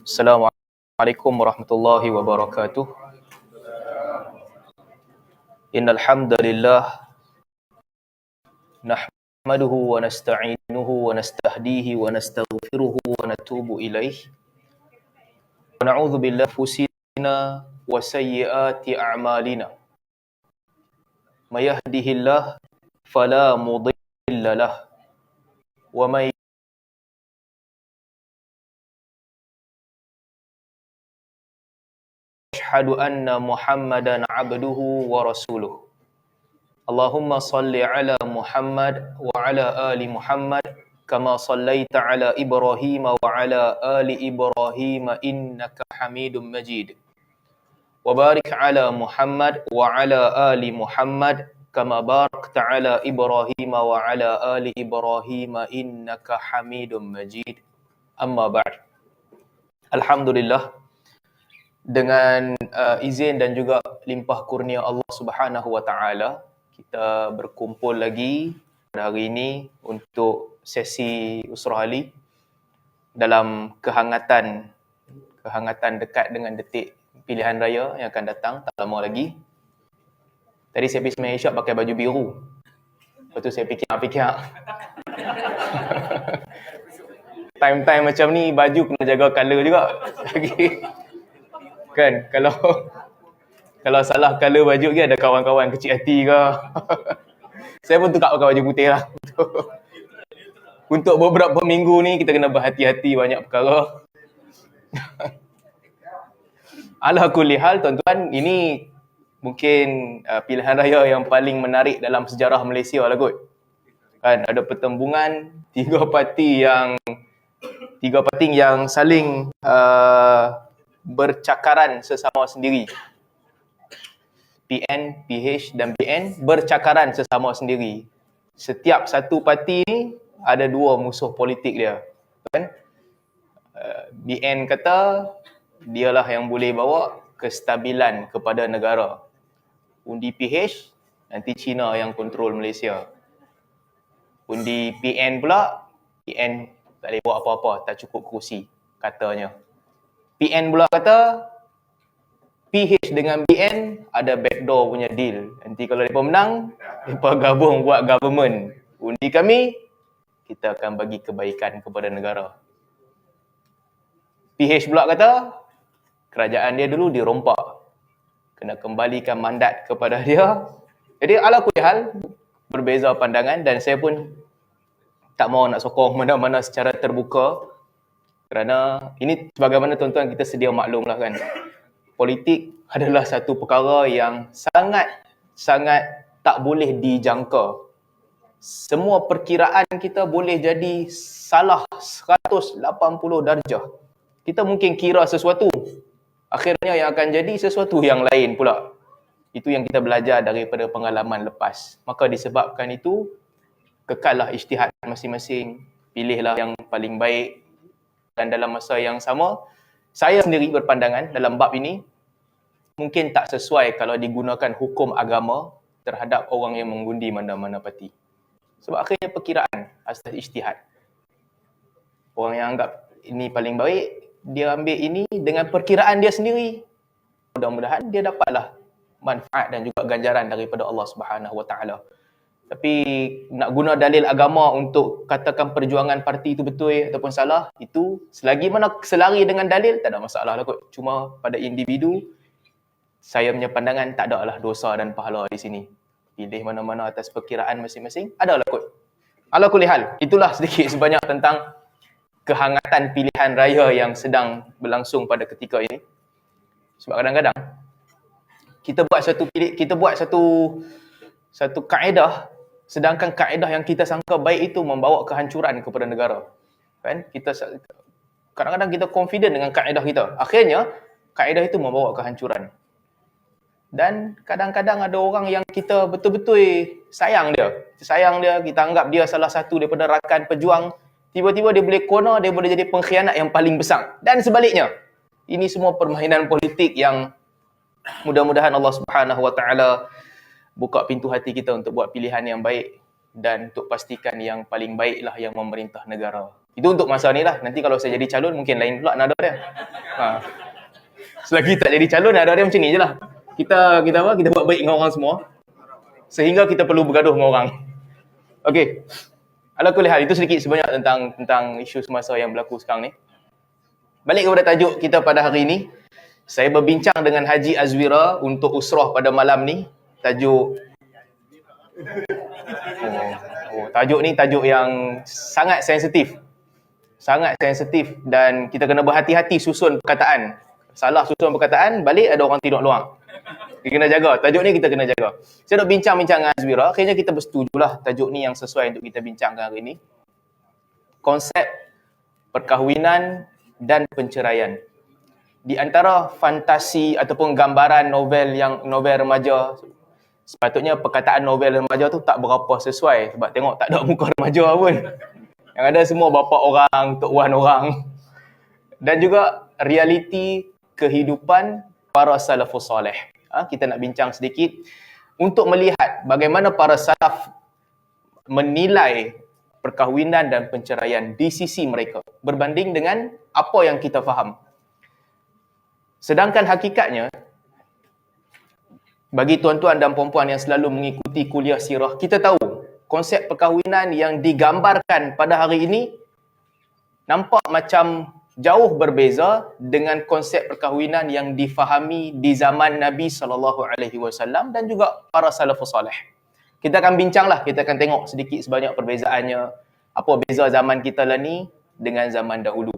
Assalamualaikum warahmatullahi wabarakatuh. Innal hamdalillah nahmaduhu wa nasta'inuhu wa nastahdihi wa nastaghfiruhu wa natubu ilaih. Wa na'udzu billahi fusina wa sayyiati a'malina. May yahdihillahu fala mudilla lahu wa may yashhadu anna Muhammadan 'abduhu wa rasuluh. Allahumma salli ala Muhammad wa ala ali Muhammad kama sallaita ala Ibrahim wa ala ali Ibrahim innaka Hamidum Majid. Wa barik ala Muhammad wa ala ali Muhammad kama barakta ala Ibrahim wa ala ali Ibrahim innaka Hamidum Majid. Amma ba'd. Alhamdulillah, dengan izin dan juga limpah kurnia Allah Subhanahu wa taala, kita berkumpul lagi pada hari ini untuk sesi Usrah Ali dalam kehangatan dekat dengan detik pilihan raya yang akan datang, tak lama lagi. Tadi saya pergi sembahyang Isyak pakai baju biru. Lepas tu saya fikir time-time macam ni baju kena jaga colour juga. Kan, kalau salah colour baju ke, ada kawan-kawan kecil hati ke. Saya pun tukar pakai baju putih lah. Untuk beberapa minggu ni kita kena berhati-hati banyak perkara. Ala kulli hal, tuan-tuan, ini mungkin pilihan raya yang paling menarik dalam sejarah Malaysia lah kot. Kan, ada pertembungan tiga parti yang saling bercakaran sesama sendiri. PN, PH dan BN bercakaran sesama sendiri. Setiap satu parti ni ada dua musuh politik dia. Kan? BN kata dialah yang boleh bawa kestabilan kepada negara. Undi PH, nanti China yang kontrol Malaysia. Undi PN pula, PN tak boleh buat apa-apa, tak cukup kursi katanya. PN pula kata PH dengan BN ada backdoor punya deal. Nanti kalau mereka menang, mereka gabung buat government. Undi kami, kita akan bagi kebaikan kepada negara. PH pula kata, kerajaan dia dulu dirompak. Kena kembalikan mandat kepada dia. Jadi ala kulli hal, berbeza pandangan, dan saya pun tak mahu nak sokong mana-mana secara terbuka. Kerana ini sebagaimana tuan-tuan kita sedia maklum lah kan. Politik adalah satu perkara yang sangat tak boleh dijangka. Semua perkiraan kita boleh jadi salah 180 darjah. Kita mungkin kira sesuatu, akhirnya yang akan jadi sesuatu yang lain pula. Itu yang kita belajar daripada pengalaman lepas. Maka disebabkan itu, kekallah ijtihad masing-masing, pilihlah yang paling baik. Dan dalam masa yang sama, saya sendiri berpandangan dalam bab ini, mungkin tak sesuai kalau digunakan hukum agama terhadap orang yang mengundi mana-mana parti. Sebab akhirnya perkiraan asas ijtihad. Orang yang anggap ini paling baik, dia ambil ini dengan perkiraan dia sendiri. Mudah-mudahan dia dapatlah manfaat dan juga ganjaran daripada Allah Subhanahu Wa Taala. Tapi nak guna dalil agama untuk katakan perjuangan parti itu betul ataupun salah, itu selagi mana selari dengan dalil, tak ada masalah lah kot. Cuma pada individu, saya punya pandangan tak ada lah dosa dan pahala di sini. Pilih mana-mana atas perkiraan masing-masing, ada lah kot. Ala kulli hal, itulah sedikit sebanyak tentang kehangatan pilihan raya yang sedang berlangsung pada ketika ini. Sebab kadang-kadang kita buat satu kaedah, sedangkan kaedah yang kita sangka baik itu membawa kehancuran kepada negara. Kan? Kadang-kadang kita confident dengan kaedah kita. Akhirnya kaedah itu membawa kehancuran. Dan kadang-kadang ada orang yang kita betul-betul sayang dia. Kita anggap dia salah satu daripada rakan pejuang. Tiba-tiba dia boleh corner, dia boleh jadi pengkhianat yang paling besar. Dan sebaliknya. Ini semua permainan politik yang mudah-mudahan Allah Subhanahu Wa Taala buka pintu hati kita untuk buat pilihan yang baik dan untuk pastikan yang paling baiklah yang memerintah negara. Itu untuk masa ni lah. Nanti kalau saya jadi calon mungkin lain pula nada dia. Selagi tak jadi calon nada dia macam ni je lah. Kita buat baik dengan orang semua sehingga kita perlu bergaduh dengan orang. Okey. Ala kulli hal, itu sedikit sebanyak tentang isu semasa yang berlaku sekarang ni. Balik kepada tajuk kita pada hari ini. Saya berbincang dengan Haji Azwira untuk usrah pada malam ni. Tajuk tajuk ni tajuk yang sangat sensitif. Sangat sensitif dan kita kena berhati-hati susun perkataan. Salah susun perkataan, balik ada orang tidur luar. Kita kena jaga. Tajuk ni kita kena jaga. Saya nak bincang-bincang dengan Azwira. Akhirnya kita bersetujulah tajuk ni yang sesuai untuk kita bincangkan hari ini. Konsep perkahwinan dan penceraian. Di antara fantasi ataupun gambaran novel remaja, sepatutnya perkataan novel remaja tu tak berapa sesuai. Sebab tengok tak ada muka remaja pun. Yang ada semua bapa orang, tok wan orang. Dan juga realiti kehidupan para salafus soleh. Kita nak bincang sedikit untuk melihat bagaimana para salaf menilai perkahwinan dan penceraian di sisi mereka berbanding dengan apa yang kita faham. Sedangkan hakikatnya, bagi tuan-tuan dan puan-puan yang selalu mengikuti kuliah sirah, kita tahu konsep perkahwinan yang digambarkan pada hari ini nampak macam jauh berbeza dengan konsep perkahwinan yang difahami di zaman Nabi SAW dan juga para salafus salih. Kita akan bincanglah, kita akan tengok sedikit sebanyak perbezaannya, apa beza zaman kita lah ni dengan zaman dahulu.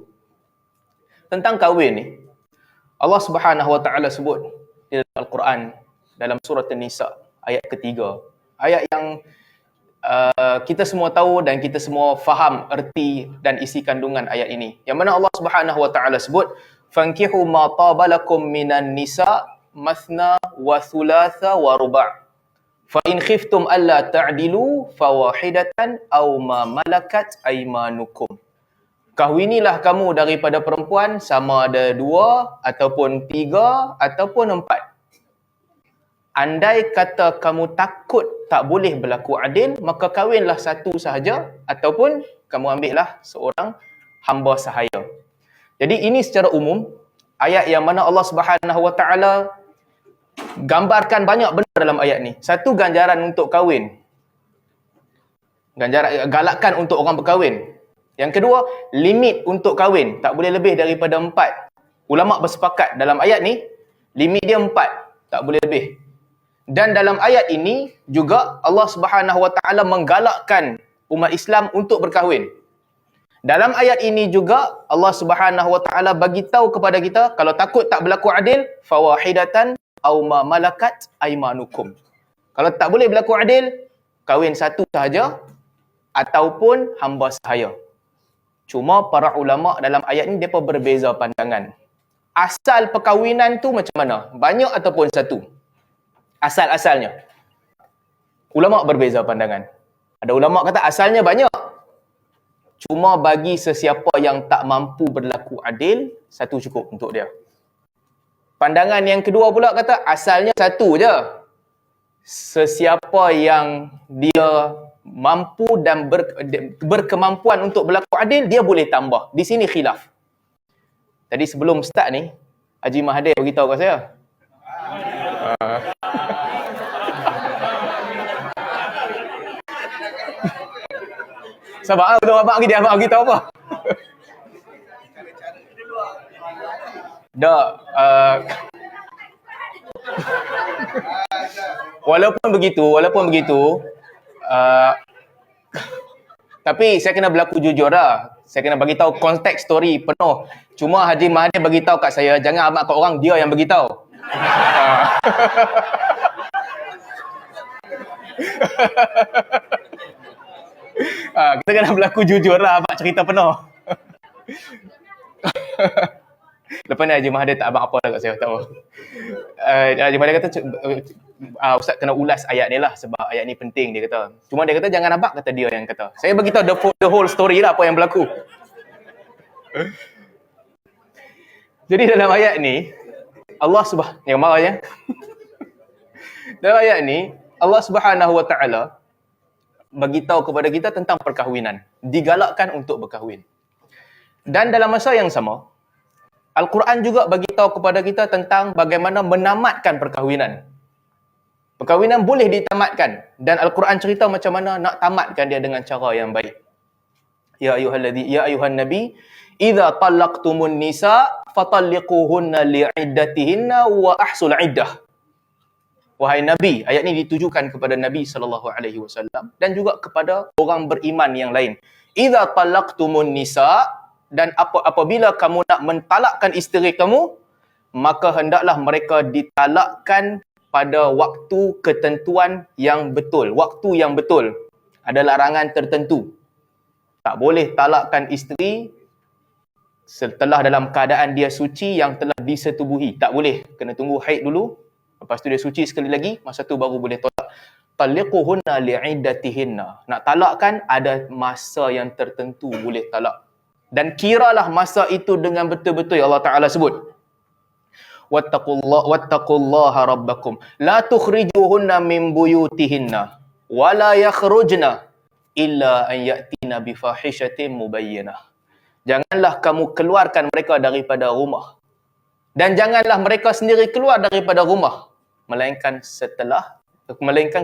Tentang kahwin ni, Allah Subhanahu Wa Taala sebut di dalam Al-Quran dalam surah An-Nisa ayat ketiga. Ayat yang kita semua tahu dan kita semua faham erti dan isi kandungan ayat ini. Yang mana Allah Subhanahu Wa Taala sebut, "Fankihu ma tabalakum minan nisa mathna wa thulatha wa ruba'. Fa in khiftum alla ta'dilu fawahidatan aw ma malakat aymanukum." Kahwinilah kamu daripada perempuan sama ada 2 ataupun 3 ataupun 4. Andai kata kamu takut tak boleh berlaku adil, maka kahwinlah satu sahaja ataupun kamu ambillah seorang hamba sahaya. Jadi ini secara umum ayat yang mana Allah Subhanahu Wa Taala gambarkan banyak benda dalam ayat ni. Satu, ganjaran untuk kahwin. Galakkan untuk orang berkahwin. Yang kedua, limit untuk kahwin. Tak boleh lebih daripada 4. Ulama bersepakat dalam ayat ni, limit dia 4. Tak boleh lebih. Dan dalam ayat ini juga Allah Subhanahu Wa Taala menggalakkan umat Islam untuk berkahwin. Dalam ayat ini juga Allah Subhanahu Wa Taala bagi tahu kepada kita, kalau takut tak berlaku adil, fawahidatan aw ma malakat aymanukum. Kalau tak boleh berlaku adil, kahwin satu sahaja ataupun hamba sahaya. Cuma para ulama dalam ayat ni depa berbeza pandangan. Asal perkahwinan tu macam mana? Banyak ataupun satu? Asal-asalnya. Ulama berbeza pandangan. Ada ulama kata asalnya banyak. Cuma bagi sesiapa yang tak mampu berlaku adil, satu cukup untuk dia. Pandangan yang kedua pula kata asalnya satu je. Sesiapa yang dia mampu dan berkemampuan untuk berlaku adil, dia boleh tambah. Di sini khilaf. Tadi sebelum start ni, Haji Mahathir beritahu kat saya. Sabar, abang bagi tahu apa? Dah, walaupun begitu, tapi saya kena berlaku jujur dah. Saya kena bagi tahu konteks story penuh. Cuma Haji Mahathir bagi tahu kat saya, jangan amat kat orang, dia yang bagi tahu. Kita kena berlaku jujur lah, abang cerita penuh. Lepas ni Haji Mahathir tak abang apa dah kat saya, tahu. Haji Mahathir kata, Ustaz kena ulas ayat ni lah, sebab ayat ni penting, dia kata. Cuma dia kata, jangan abang, kata dia yang kata. Saya bagi tahu the whole story lah, apa yang berlaku. Jadi dalam ayat ni, Allah Subhanahu, yang marah ya. Dalam ayat ni, Allah Subhanahu Wa Taala bagi tahu kepada kita tentang perkahwinan. Digalakkan untuk berkahwin. Dan dalam masa yang sama, Al-Quran juga bagi tahu kepada kita tentang bagaimana menamatkan perkahwinan. Perkahwinan boleh ditamatkan. Dan Al-Quran cerita macam mana nak tamatkan dia dengan cara yang baik. Ya ayuhan nabi, idza talaqtumun nisa fatalliquhunna li'iddatihinna wa ahsul iddah. Wahai Nabi, ayat ini ditujukan kepada Nabi SAW dan juga kepada orang beriman yang lain. Idza talaqtumun nisa, dan apabila kamu nak mentalakkan isteri kamu, maka hendaklah mereka ditalakkan pada waktu ketentuan yang betul. Waktu yang betul. Ada larangan tertentu. Tak boleh talakkan isteri setelah dalam keadaan dia suci yang telah disetubuhi. Tak boleh. Kena tunggu haid dulu. Lepas tu dia suci sekali lagi, masa tu baru boleh tolak. Talliquhunna li'iddatihinna. Nak talakkan ada masa yang tertentu boleh talak. Dan kiralah masa itu dengan betul-betul Allah Ta'ala sebut. Wattaqullaha rabbakum. La tukhrijuhunna min buyutihinna. Wa la yakhrujna illa an ya'tina bifahishatin mubayyinah. Janganlah kamu keluarkan mereka daripada rumah. Dan janganlah mereka sendiri keluar daripada rumah. Melainkan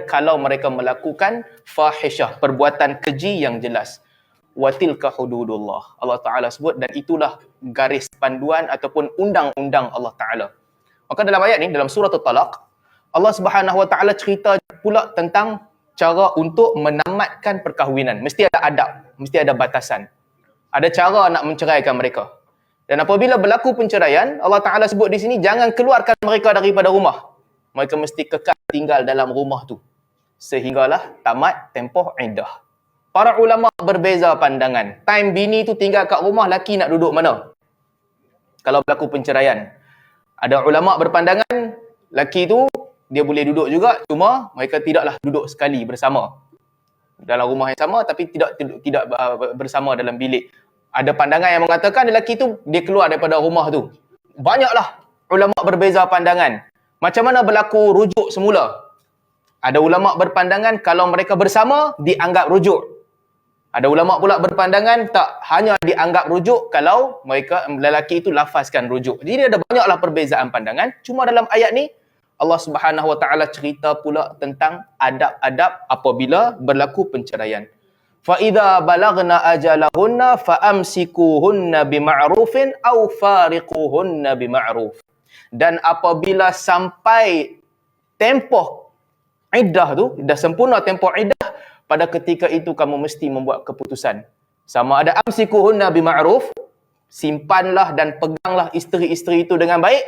kalau mereka melakukan fahishah, perbuatan keji yang jelas. Watilka hududullah. Allah Ta'ala sebut, dan itulah garis panduan ataupun undang-undang Allah Ta'ala. Maka dalam ayat ni, dalam surah At-Talaq, Allah Subhanahu Wa Ta'ala cerita pula tentang cara untuk menamatkan perkahwinan. Mesti ada adab, mesti ada batasan. Ada cara nak menceraikan mereka. Dan apabila berlaku penceraian, Allah Ta'ala sebut di sini, jangan keluarkan mereka daripada rumah. Mereka mesti kekal tinggal dalam rumah tu. Sehinggalah tamat tempoh iddah. Para ulama berbeza pandangan. Time bini tu tinggal kat rumah, laki nak duduk mana? Kalau berlaku penceraian. Ada ulama berpandangan, laki tu dia boleh duduk juga, cuma mereka tidaklah duduk sekali bersama. Dalam rumah yang sama, tapi tidak bersama dalam bilik. Ada pandangan yang mengatakan lelaki tu dia keluar daripada rumah tu. Banyaklah ulama berbeza pandangan. Macam mana berlaku rujuk semula? Ada ulama berpandangan kalau mereka bersama dianggap rujuk. Ada ulama pula berpandangan tak, hanya dianggap rujuk kalau mereka lelaki itu lafazkan rujuk. Jadi ada banyaklah perbezaan pandangan. Cuma dalam ayat ni Allah Subhanahu Wa Ta'ala cerita pula tentang adab-adab apabila berlaku penceraian. فَإِذَا بَلَغْنَا أَجَلَهُنَّ فَأَمْسِكُوهُنَّ بِمَعْرُوفٍ أَوْ فَارِقُوهُنَّ بِمَعْرُوفٍ. Dan apabila sampai tempoh iddah tu, dah sempurna tempoh iddah, pada ketika itu kamu mesti membuat keputusan. Sama ada amsikuhunna bima'ruf, simpanlah dan peganglah isteri-isteri itu dengan baik,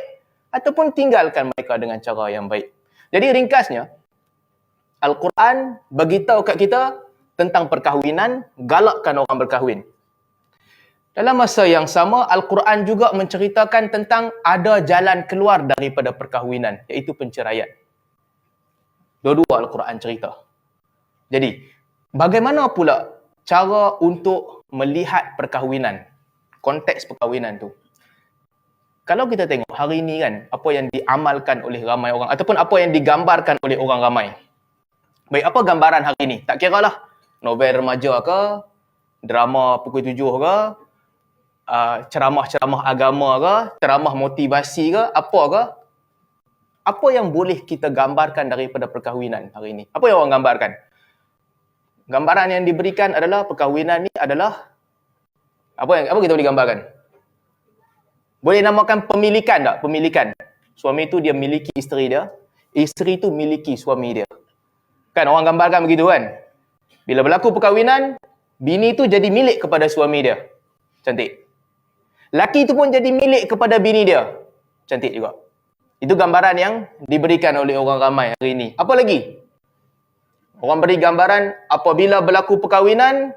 ataupun tinggalkan mereka dengan cara yang baik. Jadi ringkasnya, Al-Quran beritahu kat kita tentang perkahwinan, galakkan orang berkahwin. Dalam masa yang sama, Al-Quran juga menceritakan tentang ada jalan keluar daripada perkahwinan, iaitu penceraian. Dua-dua Al-Quran cerita. Jadi, bagaimana pula cara untuk melihat perkahwinan? Konteks perkahwinan tu. Kalau kita tengok hari ini kan, apa yang diamalkan oleh ramai orang, ataupun apa yang digambarkan oleh orang ramai. Baik, apa gambaran hari ini? Tak kira lah, novel remaja ke, drama pukul 7 ke, ceramah-ceramah agama ke, ceramah motivasi ke, apa ke? Apa yang boleh kita gambarkan daripada perkahwinan hari ini? Apa yang orang gambarkan? Gambaran yang diberikan adalah perkahwinan ni adalah apa kita boleh gambarkan? Boleh namakan pemilikan tak? Pemilikan. Suami tu dia miliki isteri dia, isteri tu miliki suami dia. Kan orang gambarkan begitu kan? Bila berlaku perkahwinan, bini tu jadi milik kepada suami dia. Cantik. Laki tu pun jadi milik kepada bini dia. Cantik juga. Itu gambaran yang diberikan oleh orang ramai hari ini. Apa lagi? Orang beri gambaran apabila berlaku perkahwinan,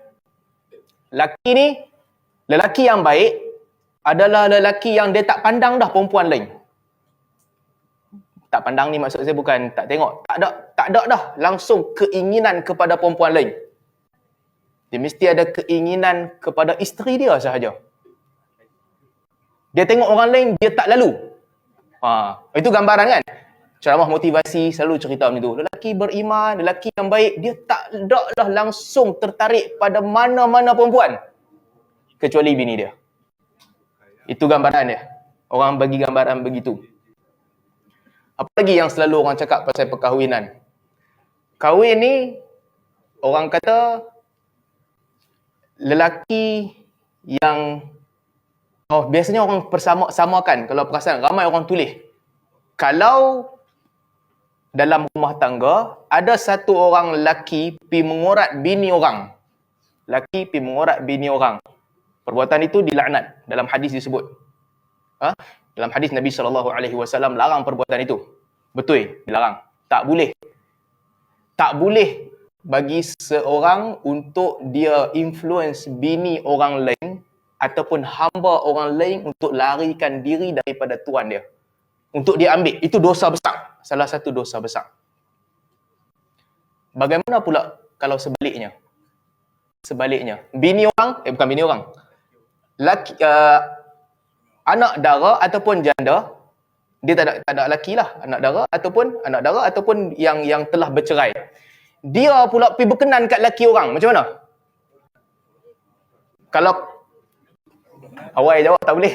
lelaki yang baik adalah lelaki yang dia tak pandang dah perempuan lain. Tak pandang ni maksud saya bukan tak tengok. Tak ada dah langsung keinginan kepada perempuan lain. Dia mesti ada keinginan kepada isteri dia sahaja. Dia tengok orang lain, dia tak lalu. Itu gambaran kan? ceramah motivasi selalu cerita macam tu. Lelaki beriman, lelaki yang baik, dia tak dah langsung tertarik pada mana-mana perempuan kecuali bini dia. Itu gambaran dia. Orang bagi gambaran begitu. Apa lagi yang selalu orang cakap pasal perkahwinan? Kahwin ni, orang kata lelaki yang biasanya orang samakan. Kalau perasan, ramai orang tulis. Kalau dalam rumah tangga, ada satu orang lelaki pergi mengorat bini orang. Lelaki pergi mengorat bini orang. Perbuatan itu dilaknat. Dalam hadis disebut. Dalam hadis Nabi SAW larang perbuatan itu. Betul, dilarang. Tak boleh. Tak boleh bagi seorang untuk dia influence bini orang lain ataupun hamba orang lain untuk larikan diri daripada tuan dia. Untuk dia ambil. Itu dosa besar. Salah satu dosa besar. Bagaimana pula kalau sebaliknya? Sebaliknya. Bini orang, bukan bini orang. Anak dara ataupun janda, dia tak ada lelaki lah. Anak dara ataupun yang telah bercerai. Dia pula pergi berkenan kat lelaki orang. Macam mana? Kalau awal jawab tak boleh.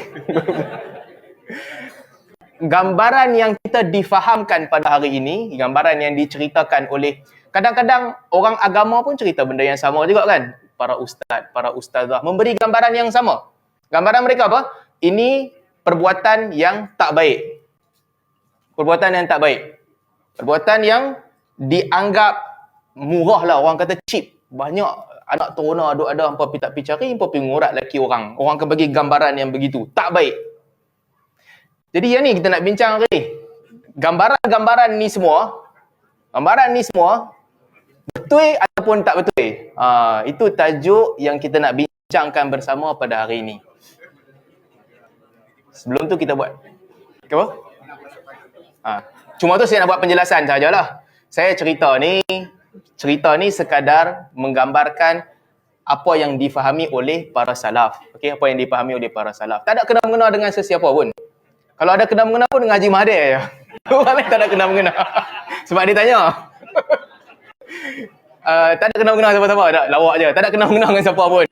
Gambaran yang kita difahamkan pada hari ini, gambaran yang diceritakan oleh, kadang-kadang orang agama pun cerita benda yang sama juga kan. Para ustaz, para ustazah memberi gambaran yang sama. Gambaran mereka apa? Ini perbuatan yang tak baik. Perbuatan yang tak baik. Perbuatan yang dianggap murah lah. Orang kata cheap. Banyak anak teruna ada hampa pergi tak pergi cari, hampa pergi ngorat lelaki orang. Orang akan bagi gambaran yang begitu. Tak baik. Jadi yang ni kita nak bincang hari ni. Gambaran ni semua, betul ataupun tak betul? Itu tajuk yang kita nak bincangkan bersama pada hari ini. Sebelum tu kita buat apa? Cuma tu saya nak buat penjelasan sajalah. Saya cerita ni sekadar menggambarkan apa yang difahami oleh para salaf. Okey, apa yang difahami oleh para salaf. Tak ada kena-mengena dengan sesiapa pun. Kalau ada kena-mengena pun dengan Haji Mahathir je. Orang lain tak ada kena-mengena. Sebab dia tanya. Tak ada kena-mengena siapa-siapa. Tak, lawak je. Tak ada kena-mengena dengan siapa pun.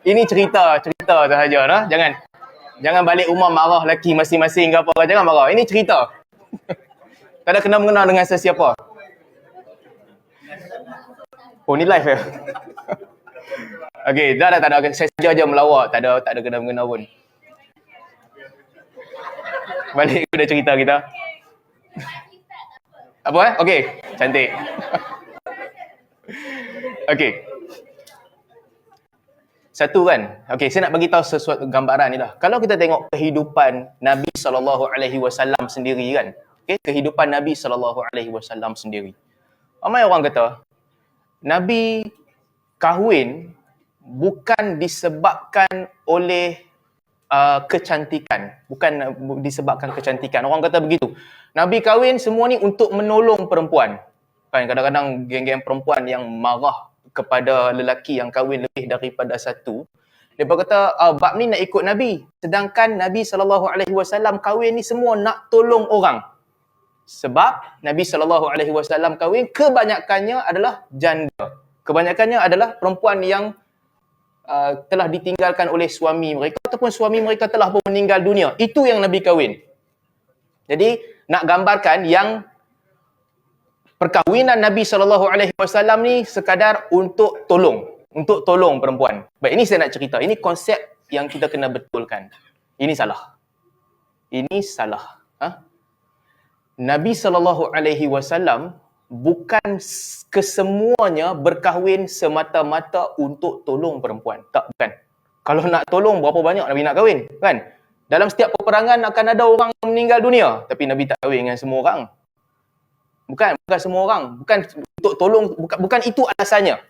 Ini cerita sahaja. Nah? Jangan balik rumah marah lelaki masing-masing ke apa. Jangan marah. Ini cerita. Tak ada kena-mengena dengan sesiapa. Oh, ni live ya? Okey, dah tak ada. Saya saja melawak. Tak ada kena-mengena pun. Balik kepada cerita kita. Apa Okey, cantik. Okey. Satu kan. Okey, saya nak bagi tahu sesuatu gambaran ni lah. Kalau kita tengok kehidupan Nabi SAW sendiri kan. Okey, kehidupan Nabi SAW sendiri. Ramai orang kata Nabi kahwin bukan disebabkan oleh kecantikan. Bukan disebabkan kecantikan. Orang kata begitu. Nabi kahwin semua ni untuk menolong perempuan. Kan kadang-kadang geng-geng perempuan yang marah kepada lelaki yang kahwin lebih daripada satu. Dia berkata, bab ni nak ikut Nabi. Sedangkan Nabi SAW kahwin ni semua nak tolong orang. Sebab Nabi SAW kahwin kebanyakannya adalah janda. Kebanyakannya adalah perempuan yang telah ditinggalkan oleh suami mereka ataupun suami mereka telah pun meninggal dunia. Itu yang Nabi kahwin. Jadi nak gambarkan yang perkahwinan Nabi SAW ni sekadar untuk tolong perempuan. Baik, ini saya nak cerita. Ini konsep yang kita kena betulkan. Ini salah. Nabi SAW bukan kesemuanya berkahwin semata-mata untuk tolong perempuan. Tak, bukan. Kalau nak tolong, berapa banyak Nabi nak kahwin? Kan? Dalam setiap peperangan akan ada orang yang meninggal dunia. Tapi Nabi tak kahwin dengan semua orang. Bukan semua orang. Bukan untuk tolong. Bukan itu alasannya.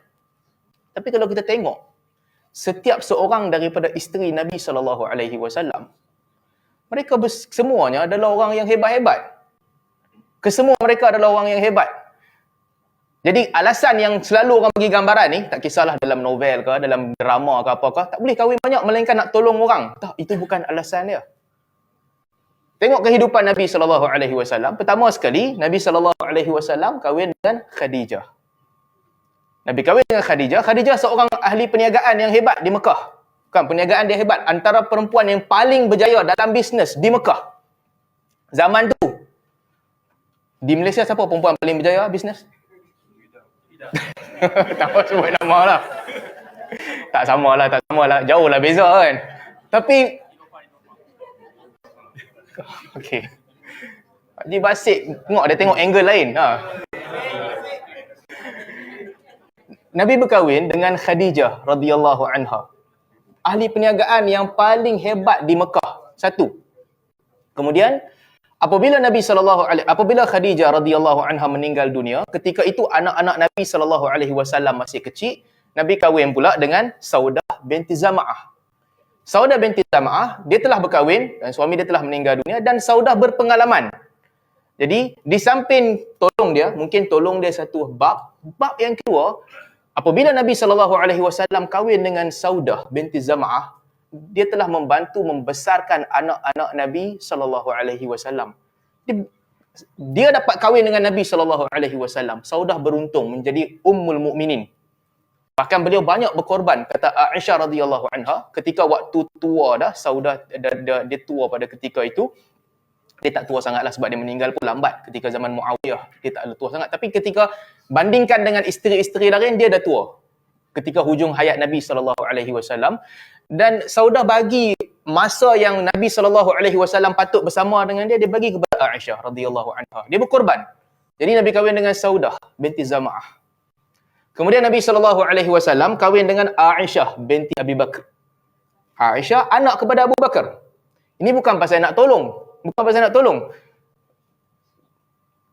Tapi kalau kita tengok, setiap seorang daripada isteri Nabi SAW, mereka semuanya adalah orang yang hebat-hebat. Kesemua mereka adalah orang yang hebat. Jadi alasan yang selalu orang bagi gambaran ni, tak kisahlah dalam novel ke, dalam drama ke apakah, tak boleh kahwin banyak melainkan nak tolong orang. Tak, itu bukan alasan dia. Tengok kehidupan Nabi SAW. Pertama sekali, Nabi SAW kahwin dengan Khadijah. Nabi kahwin dengan Khadijah. Khadijah seorang ahli perniagaan yang hebat di Mekah. Bukan, perniagaan dia hebat. Antara perempuan yang paling berjaya dalam bisnes di Mekah. Zaman tu. Di Malaysia siapa perempuan paling berjaya bisnes? Tak mahu sebut nama lah. Tak sama lah. Jauh lah beza kan. Tapi okey. Haji Basit tengok dia tengok angle lain. Nabi berkahwin dengan Khadijah radhiyallahu anha. Ahli perniagaan yang paling hebat di Mekah. Satu. Kemudian apabila Khadijah radhiyallahu anha meninggal dunia, ketika itu anak-anak Nabi SAW masih kecil, Nabi kahwin pula dengan Saudah binti Zam'ah. Saudah binti Zam'ah, dia telah berkahwin dan suami dia telah meninggal dunia dan Saudah berpengalaman. Jadi, di samping tolong dia, mungkin tolong dia satu bab yang kedua, apabila Nabi SAW kahwin dengan Saudah binti Zam'ah, dia telah membantu membesarkan anak-anak Nabi SAW. Dia dapat kahwin dengan Nabi SAW. Saudah beruntung menjadi Ummul Mukminin. Bahkan beliau banyak berkorban, kata Aisyah radhiyallahu anha, ketika waktu tua dah, Saudah dia tua pada ketika itu. Dia tak tua sangatlah sebab dia meninggal pun lambat ketika zaman Muawiyah. Dia tak tua sangat. Tapi ketika bandingkan dengan isteri-isteri lain, dia dah tua. Ketika hujung hayat Nabi SAW. Dan Saudah bagi masa yang Nabi SAW patut bersama dengan dia bagi kepada Aisyah radhiyallahu anha. Dia berkorban. Jadi Nabi kahwin dengan Saudah binti Zam'ah. Kemudian Nabi SAW kahwin dengan Aisyah binti Abi Bakr. Aisyah anak kepada Abu Bakar. Ini bukan pasal nak tolong.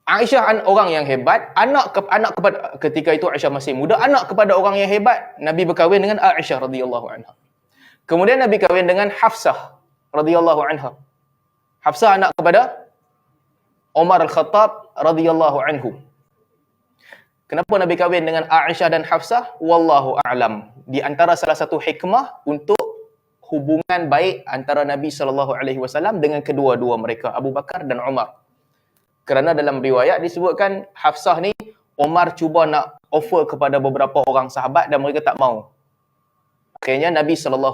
Aisyah orang yang hebat, anak kepada ketika itu Aisyah masih muda, anak kepada orang yang hebat. Nabi berkahwin dengan Aisyah radhiyallahu anha. Kemudian Nabi kahwin dengan Hafsah radhiyallahu anha. Hafsah anak kepada Umar Al-Khattab radhiyallahu anhu. Kenapa Nabi kahwin dengan Aisyah dan Hafsah? Wallahu a'lam. Di antara salah satu hikmah untuk hubungan baik antara Nabi SAW dengan kedua-dua mereka, Abu Bakar dan Umar. Kerana dalam riwayat disebutkan Hafsah ni, Umar cuba nak offer kepada beberapa orang sahabat dan mereka tak mau. Akhirnya Nabi SAW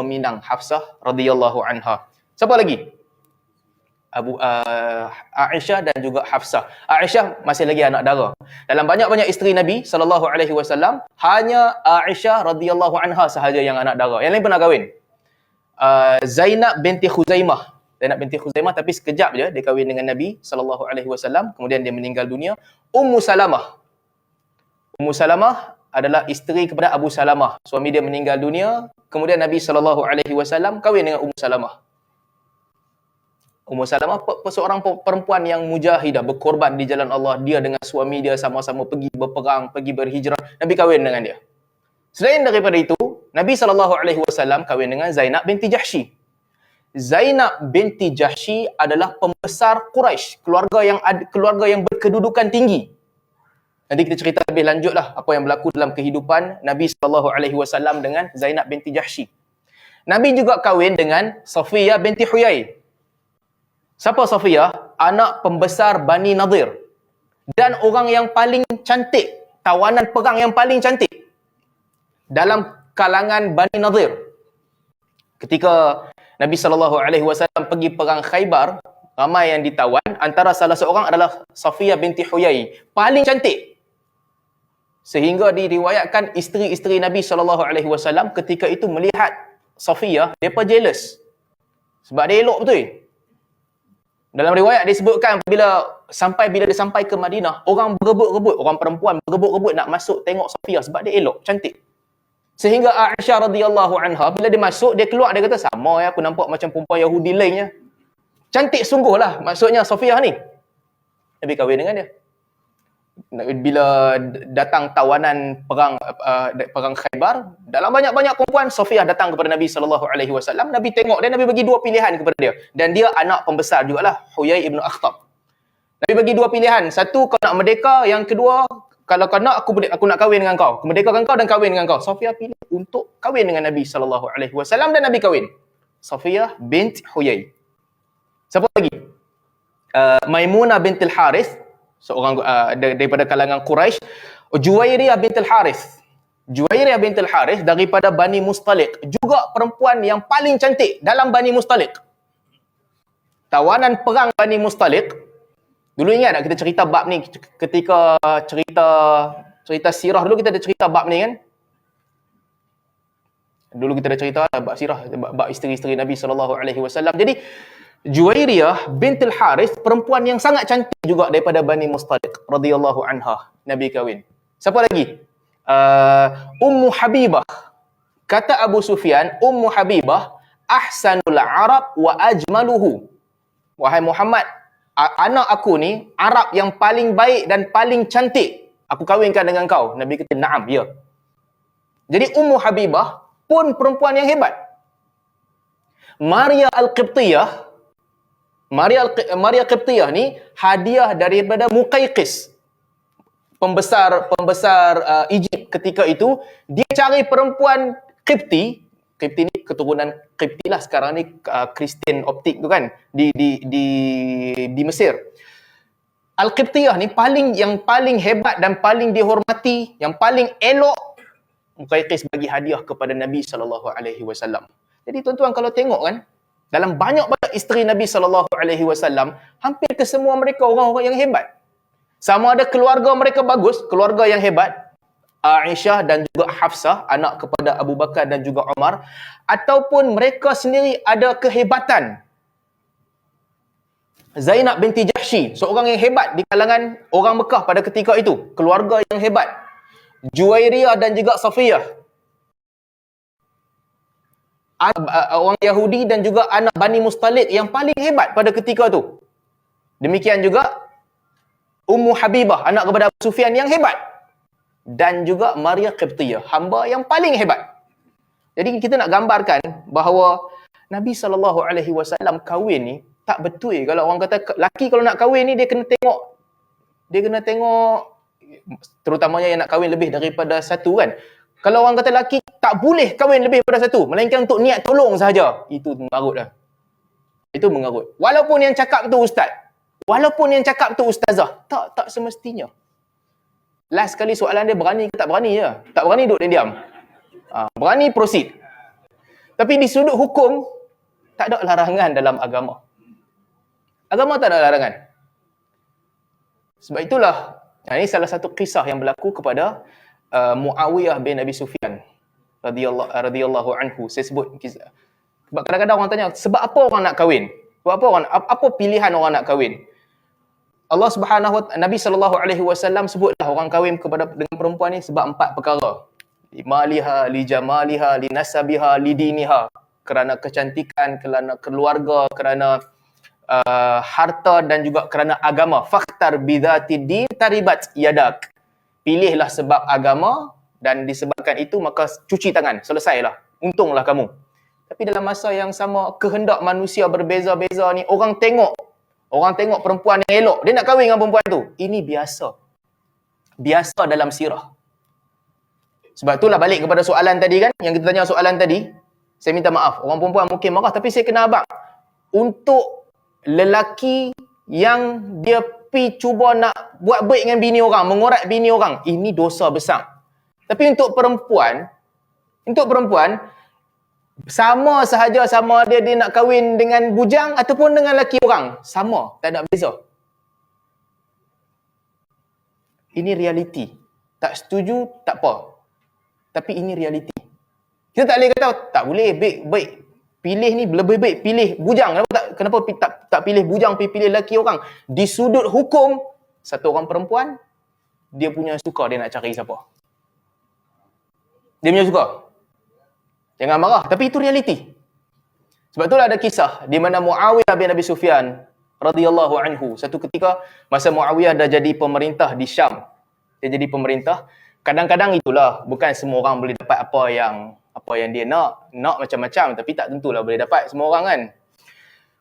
meminang Hafsah radhiyallahu anha. Siapa lagi? Aisyah dan juga Hafsah. Aisyah masih lagi anak dara. Dalam banyak-banyak isteri Nabi SAW, hanya Aisyah radhiyallahu anha sahaja yang anak dara. Yang lain pernah kahwin. Zainab binti Khuzaimah. Tapi sekejap je dia kahwin dengan Nabi SAW. Kemudian dia meninggal dunia. Ummu Salamah adalah isteri kepada Abu Salamah. Suami dia meninggal dunia. Kemudian Nabi SAW kahwin dengan Ummu Salamah. Ummu Salamah seorang perempuan yang mujahidah, berkorban di jalan Allah. Dia dengan suami dia sama-sama pergi berperang, pergi berhijrah. Nabi kahwin dengan dia. Selain daripada itu, Nabi SAW kahwin dengan Zainab binti Jahsy. Zainab binti Jahsy adalah pembesar Quraisy, keluarga yang berkedudukan tinggi. Nanti kita cerita lebih lanjut lah apa yang berlaku dalam kehidupan Nabi SAW dengan Zainab binti Jahsy. Nabi juga kahwin dengan Safiyah binti Huyai. Siapa Safiyah? Anak pembesar Bani Nadir. Dan orang yang paling cantik, tawanan perang yang paling cantik dalam kalangan Bani Nadir. Ketika Nabi SAW pergi perang Khaybar, ramai yang ditawan. Antara salah seorang adalah Safiyah binti Huyai. Paling cantik. Sehingga diriwayatkan isteri-isteri Nabi SAW ketika itu melihat Safiyah, mereka jealous. Sebab dia elok betul. Dalam riwayat disebutkan bila dia sampai ke Madinah, orang berebut-rebut, orang perempuan berebut-rebut nak masuk tengok Safiyah sebab dia elok, cantik. Sehingga Aisyah radhiyallahu anha bila dia masuk, dia keluar, dia kata, sama ya, aku nampak macam perempuan Yahudi lainnya. Cantik sungguhlah maksudnya Safiyah ni. Nabi kahwin dengan dia. Bila datang tawanan perang Khaybar, dalam banyak-banyak perempuan, Safiyah datang kepada Nabi SAW. Nabi tengok dia, Nabi bagi dua pilihan kepada dia. Dan dia anak pembesar jugalah, Huyai ibn Akhtab. Nabi bagi dua pilihan. Satu, kau nak merdeka. Yang kedua, kalau kau nak, aku nak kahwin dengan kau. Merdekakan kau dan kahwin dengan kau. Safiyah pilih untuk kahwin dengan Nabi SAW. Dan Nabi kahwin. Safiyah bint Huyai. Siapa lagi? Maimunah bintil Harith, seorang daripada kalangan Quraisy. Juwairiyah bintil Harith. Juwairiyah bintil Harith daripada Bani Mustaliq, juga perempuan yang paling cantik dalam Bani Mustaliq. Tawanan perang Bani Mustaliq. Dulu ingat tak kita cerita bab ni ketika cerita sirah dulu, kita ada cerita bab ni kan? Dulu kita ada cerita bab sirah, bab isteri-isteri Nabi SAW. Jadi Juwairiyah bintil Harith, perempuan yang sangat cantik juga daripada Bani Mustaliq radhiyallahu anha, Nabi kahwin. Siapa lagi? Ummu Habibah. Kata Abu Sufyan, Ummu Habibah ahsanul Arab wa ajmaluhu. Wahai Muhammad, anak aku ni Arab yang paling baik dan paling cantik. Aku kahwinkan dengan kau. Nabi kata, "Na'am, ya." Jadi Ummu Habibah pun perempuan yang hebat. Maria Al-Qibtiyah, Maria Qibtiyah ni hadiah daripada Muqayqis, pembesar Egypt ketika itu. Dia cari perempuan Qibti ni keturunan Qibti lah, sekarang ni Kristian optik tu kan, di Mesir. Al-Qibtiyah ni yang paling hebat dan paling dihormati, yang paling elok, Muqayqis bagi hadiah kepada Nabi SAW. Jadi tuan-tuan kalau tengok kan, dalam banyak-banyak isteri Nabi SAW, hampir kesemua mereka orang-orang yang hebat. Sama ada keluarga mereka bagus, keluarga yang hebat, Aisyah dan juga Hafsah, anak kepada Abu Bakar dan juga Umar, ataupun mereka sendiri ada kehebatan. Zainab binti Jahsy, seorang yang hebat di kalangan orang Mekah pada ketika itu, keluarga yang hebat. Juwairiyah dan juga Safiyah, orang Yahudi dan juga anak Bani Mustaliq yang paling hebat pada ketika itu. Demikian juga Ummu Habibah, anak kepada Abu Sufyan yang hebat. Dan juga Maria Qibtiyah, hamba yang paling hebat. Jadi kita nak gambarkan bahawa Nabi SAW kahwin ni tak betul. Kalau orang kata lelaki kalau nak kahwin ni dia kena tengok terutamanya yang nak kahwin lebih daripada satu kan. Kalau orang kata lelaki tak boleh kahwin lebih daripada satu, melainkan untuk niat tolong sahaja, itu mengarut lah. Itu mengarut. Walaupun yang cakap tu ustaz, walaupun yang cakap tu ustazah, tak semestinya. Last kali soalan dia, berani ke tak berani je. Tak berani duduk diam. Berani proceed. Tapi di sudut hukum, tak ada larangan dalam agama. Agama tak ada larangan. Sebab itulah, ini salah satu kisah yang berlaku kepada Muawiyah bin Abi Sufyan radhiyallahu anhu. Saya sebut kisah. Sebab kadang-kadang orang tanya, sebab apa orang nak kahwin? Sebab apa pilihan orang nak kahwin? Allah Subhanahu wa Nabi sallallahu alaihi wasallam sebutlah orang kahwin dengan perempuan ni sebab 4 perkara. Limaliha, lijamaliha, linasabiha, lidiniha. Kerana kecantikan, kerana keluarga, kerana harta dan juga kerana agama. Fakhtar bidzati din taribat yadak. Pilihlah sebab agama dan disebabkan itu maka cuci tangan. Selesailah. Untunglah kamu. Tapi dalam masa yang sama, kehendak manusia berbeza-beza ni, orang tengok perempuan yang elok, dia nak kahwin dengan perempuan tu. Ini biasa. Biasa dalam sirah. Sebab itulah balik kepada soalan tadi kan, yang kita tanya soalan tadi, saya minta maaf, orang perempuan mungkin marah, tapi saya kena abang. Untuk lelaki yang dia cuba nak buat baik dengan bini orang, mengorat bini orang, ini dosa besar. Tapi untuk perempuan, sama sahaja, sama dia nak kahwin dengan bujang ataupun dengan lelaki orang, sama, tak ada beza. Ini realiti. Tak setuju, tak apa. Tapi ini realiti. Kita tak boleh kata, tak boleh, baik. Pilih ni lebih baik pilih bujang. Kenapa tak pilih bujang, pilih lelaki orang? Di sudut hukum, satu orang perempuan, dia punya suka dia nak cari siapa. Dia punya suka. Jangan marah, tapi itu realiti. Sebab itulah ada kisah di mana Muawiyah bin Abi Sufyan radhiyallahu anhu, satu ketika masa Muawiyah dah jadi pemerintah di Syam. Dia jadi pemerintah. Kadang-kadang itulah, bukan semua orang boleh dapat apa yang dia nak macam-macam, tapi tak tentulah boleh dapat semua orang kan.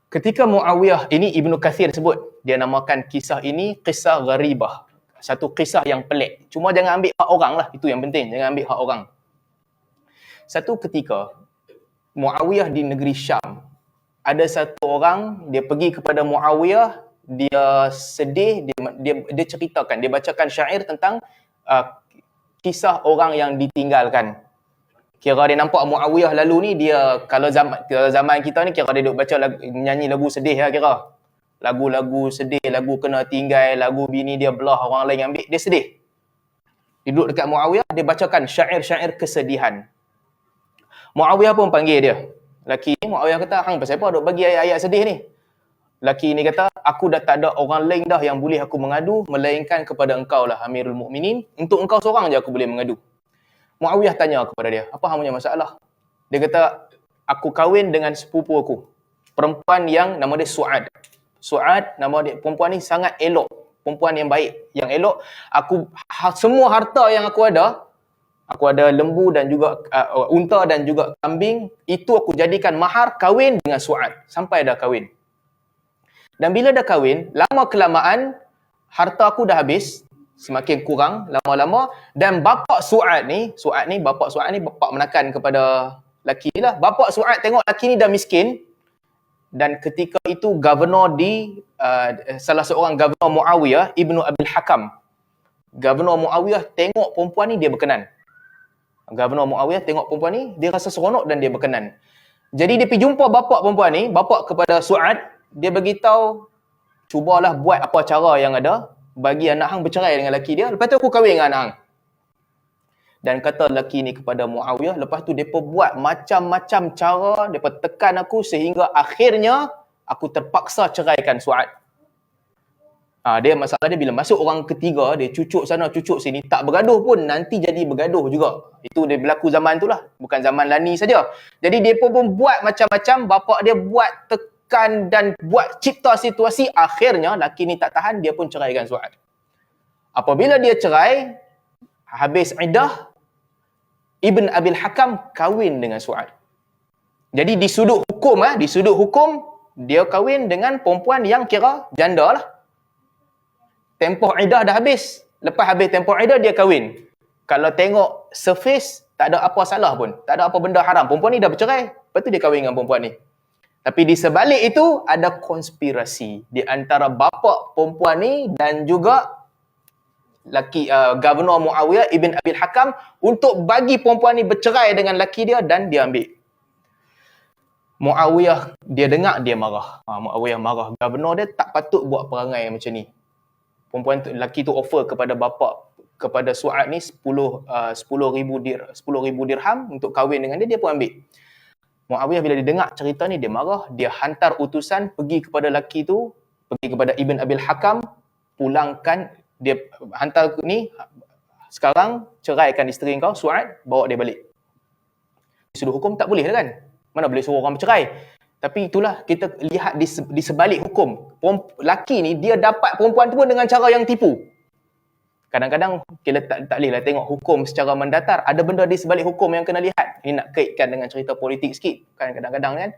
Ketika Muawiyah, ini Ibnu Kathir sebut, dia namakan kisah ini kisah gharibah. Satu kisah yang pelik. Cuma jangan ambil hak orang lah, itu yang penting, jangan ambil hak orang. Satu ketika, Muawiyah di negeri Syam ada satu orang, dia pergi kepada Muawiyah, dia sedih, dia ceritakan, dia bacakan syair tentang kisah orang yang ditinggalkan. Kira dia nampak Muawiyah lalu ni, dia kalau zaman kita ni, kira dia duduk baca nyanyi lagu sedih lah kira. Lagu-lagu sedih, lagu kena tinggal, lagu bini dia belah, orang lain ambil, dia sedih. Dia duduk dekat Muawiyah, dia bacakan syair-syair kesedihan. Muawiyah pun panggil dia. Laki ni, Muawiyah kata, hang pasal apa duk bagi ayat-ayat sedih ni? Laki ni kata, aku dah tak ada orang lain dah yang boleh aku mengadu, melainkan kepada engkau lah Amirul Mukminin. Untuk engkau seorang je aku boleh mengadu. Muawiyah tanya kepada dia, apa hang punya masalah? Dia kata, aku kahwin dengan sepupu aku. Perempuan yang nama dia Su'ad. Su'ad, nama dia, perempuan ni sangat elok. Perempuan yang baik, yang elok. Semua harta yang aku ada lembu dan juga unta dan juga kambing, itu aku jadikan mahar kahwin dengan Su'ad. Sampai dah kahwin. Dan bila dah kahwin, lama-kelamaan, harta aku dah habis, semakin kurang, lama-lama, dan bapak Su'ad ni, bapak menakan kepada laki ni lah. Bapak Su'ad tengok laki ni dah miskin, dan ketika itu gubernur salah seorang gubernur Muawiyah, Ibnu Abil Hakam. Gubernur Muawiyah tengok perempuan ni, dia berkenan. Gubernur Muawiyah tengok perempuan ni, dia rasa seronok dan dia berkenan. Jadi dia pergi jumpa bapak perempuan ni, bapak kepada Su'ad, dia beritahu, cubalah buat apa cara yang ada, bagi anak hang bercerai dengan laki dia, lepas tu aku kahwin dengan anak hang. Dan kata lelaki ni kepada Muawiyah, lepas tu mereka buat macam-macam cara, mereka tekan aku sehingga akhirnya aku terpaksa ceraikan Su'ad. Dia masalah dia bila masuk orang ketiga, dia cucuk sana, cucuk sini, tak bergaduh pun, nanti jadi bergaduh juga. Itu dia berlaku zaman tu lah, bukan zaman Lani saja. Jadi dia pun buat macam-macam, bapak dia buat tekan dan buat cipta situasi, akhirnya lelaki ni tak tahan, dia pun ceraikan Su'ad. Apabila dia cerai, habis iddah, Ibn Abil Hakam kahwin dengan Su'ad. Jadi di sudut hukum, dia kahwin dengan perempuan yang kira janda lah. Tempoh iddah dah habis. Lepas habis tempoh iddah, dia kahwin. Kalau tengok surface, tak ada apa salah pun. Tak ada apa benda haram. Perempuan ni dah bercerai, lepas tu dia kahwin dengan perempuan ni. Tapi di sebalik itu, ada konspirasi di antara bapa perempuan ni dan juga Gubernur Muawiyah Ibn Abil Hakam untuk bagi perempuan ni bercerai dengan laki dia dan dia ambil. Muawiyah, dia dengar, dia marah. Muawiyah marah. Gubernur dia tak patut buat perangai macam ni. Perempuan tu, laki tu offer kepada kepada Su'ad ni 10,000 dirham untuk kahwin dengan dia pun ambil. Muawiyah bila dia dengar cerita ni, dia marah. Dia hantar utusan pergi kepada laki tu, pergi kepada Ibn Abil Hakam, pulangkan, dia hantar ni, sekarang ceraikan isteri kau, Su'ad, bawa dia balik. Sudut hukum tak boleh lah kan? Mana boleh suruh orang bercerai? Tapi itulah, kita lihat di sebalik hukum. Laki ni, dia dapat perempuan tu pun dengan cara yang tipu. Kadang-kadang, kita tak boleh lah tengok hukum secara mendatar. Ada benda di sebalik hukum yang kena lihat. Ini nak kaitkan dengan cerita politik sikit. Kadang-kadang kan,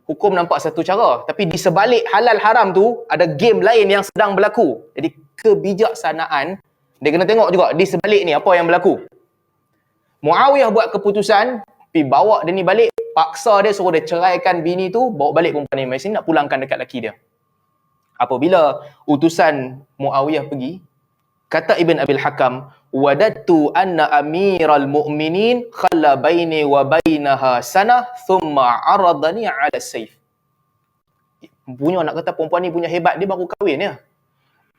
hukum nampak satu cara. Tapi di sebalik halal haram tu, ada game lain yang sedang berlaku. Jadi, kebijaksanaan, dia kena tengok juga di sebalik ni apa yang berlaku. Muawiyah buat keputusan, pergi bawa dia ni balik, paksa dia suruh dia ceraikan bini tu, bawa balik perempuan ni. Mesti nak pulangkan dekat laki dia. Apabila utusan Muawiyah pergi, kata Ibn Abil Hakam, wadattu anna amiral mu'minin khalla baini wa bainaha sanah thumma aradani ala sayf. Punya nak kata perempuan ni punya hebat, dia baru kahwin ya.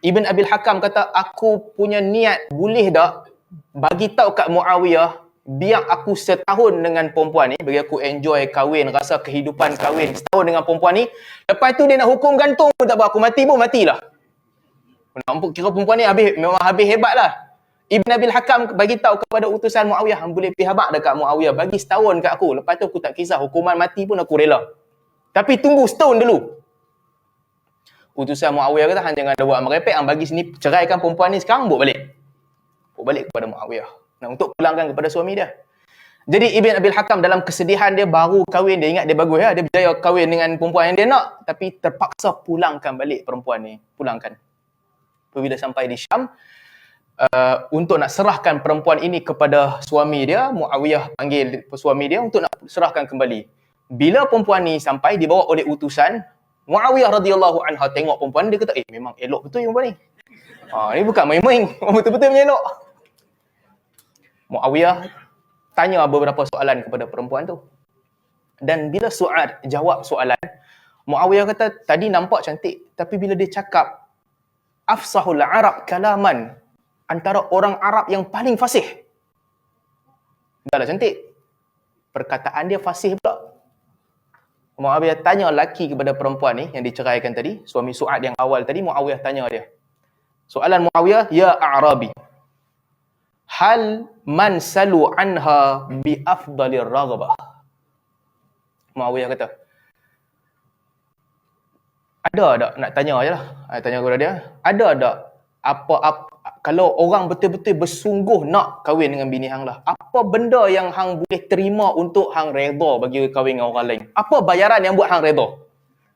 Ibn Abil Hakam kata, aku punya niat boleh tak bagi tahu kat Muawiyah, biar aku setahun dengan perempuan ni, bagi aku enjoy kahwin, rasa kehidupan kahwin setahun dengan perempuan ni. Lepas tu dia nak hukum gantung pun tak apa, aku mati pun matilah. Nampak kira perempuan ni memang habis hebat lah. Ibn Abil Hakam bagi tahu kepada utusan Muawiyah, boleh pergi habaq dekat Muawiyah, bagi setahun kat aku. Lepas tu aku tak kisah, hukuman mati pun aku rela. Tapi tunggu setahun dulu. Utusan Muawiyah kata, hang jangan ada buat merepek, hang bagi sini, ceraikan perempuan ni sekarang, bawa balik. Bawa balik kepada Muawiyah. Untuk pulangkan kepada suami dia. Jadi Ibn Abil Hakam dalam kesedihan dia, baru kahwin, dia ingat dia bagus ya, dia berjaya kahwin dengan perempuan yang dia nak, tapi terpaksa pulangkan balik perempuan ni. Pulangkan. Bila sampai di Syam, untuk nak serahkan perempuan ini kepada suami dia, Muawiyah panggil suami dia untuk nak serahkan kembali. Bila perempuan ni sampai dibawa oleh utusan, Muawiyah radhiyallahu anha tengok perempuan, dia kata, memang elok betul yang perempuan ni. Ni bukan main-main, betul-betul elok. Muawiyah tanya beberapa soalan kepada perempuan tu. Dan bila Su'ad jawab soalan, Muawiyah kata, tadi nampak cantik, tapi bila dia cakap, afsahul Arab kalaman, antara orang Arab yang paling fasih. Dah lah cantik, perkataan dia fasih pula. Muawiyah tanya laki kepada perempuan ni yang diceraikan tadi, suami Su'ad yang awal tadi, Muawiyah tanya dia. Soalan Muawiyah, ya A'rabi, hal man salu anha bi afdalir raghabah. Muawiyah kata, ada tak, nak tanya je lah, tanya kepada dia, ada tak apa kalau orang betul-betul bersungguh nak kahwin dengan bini hang lah, apa benda yang hang boleh terima untuk hang redha bagi kahwin dengan orang lain? Apa bayaran yang buat hang redha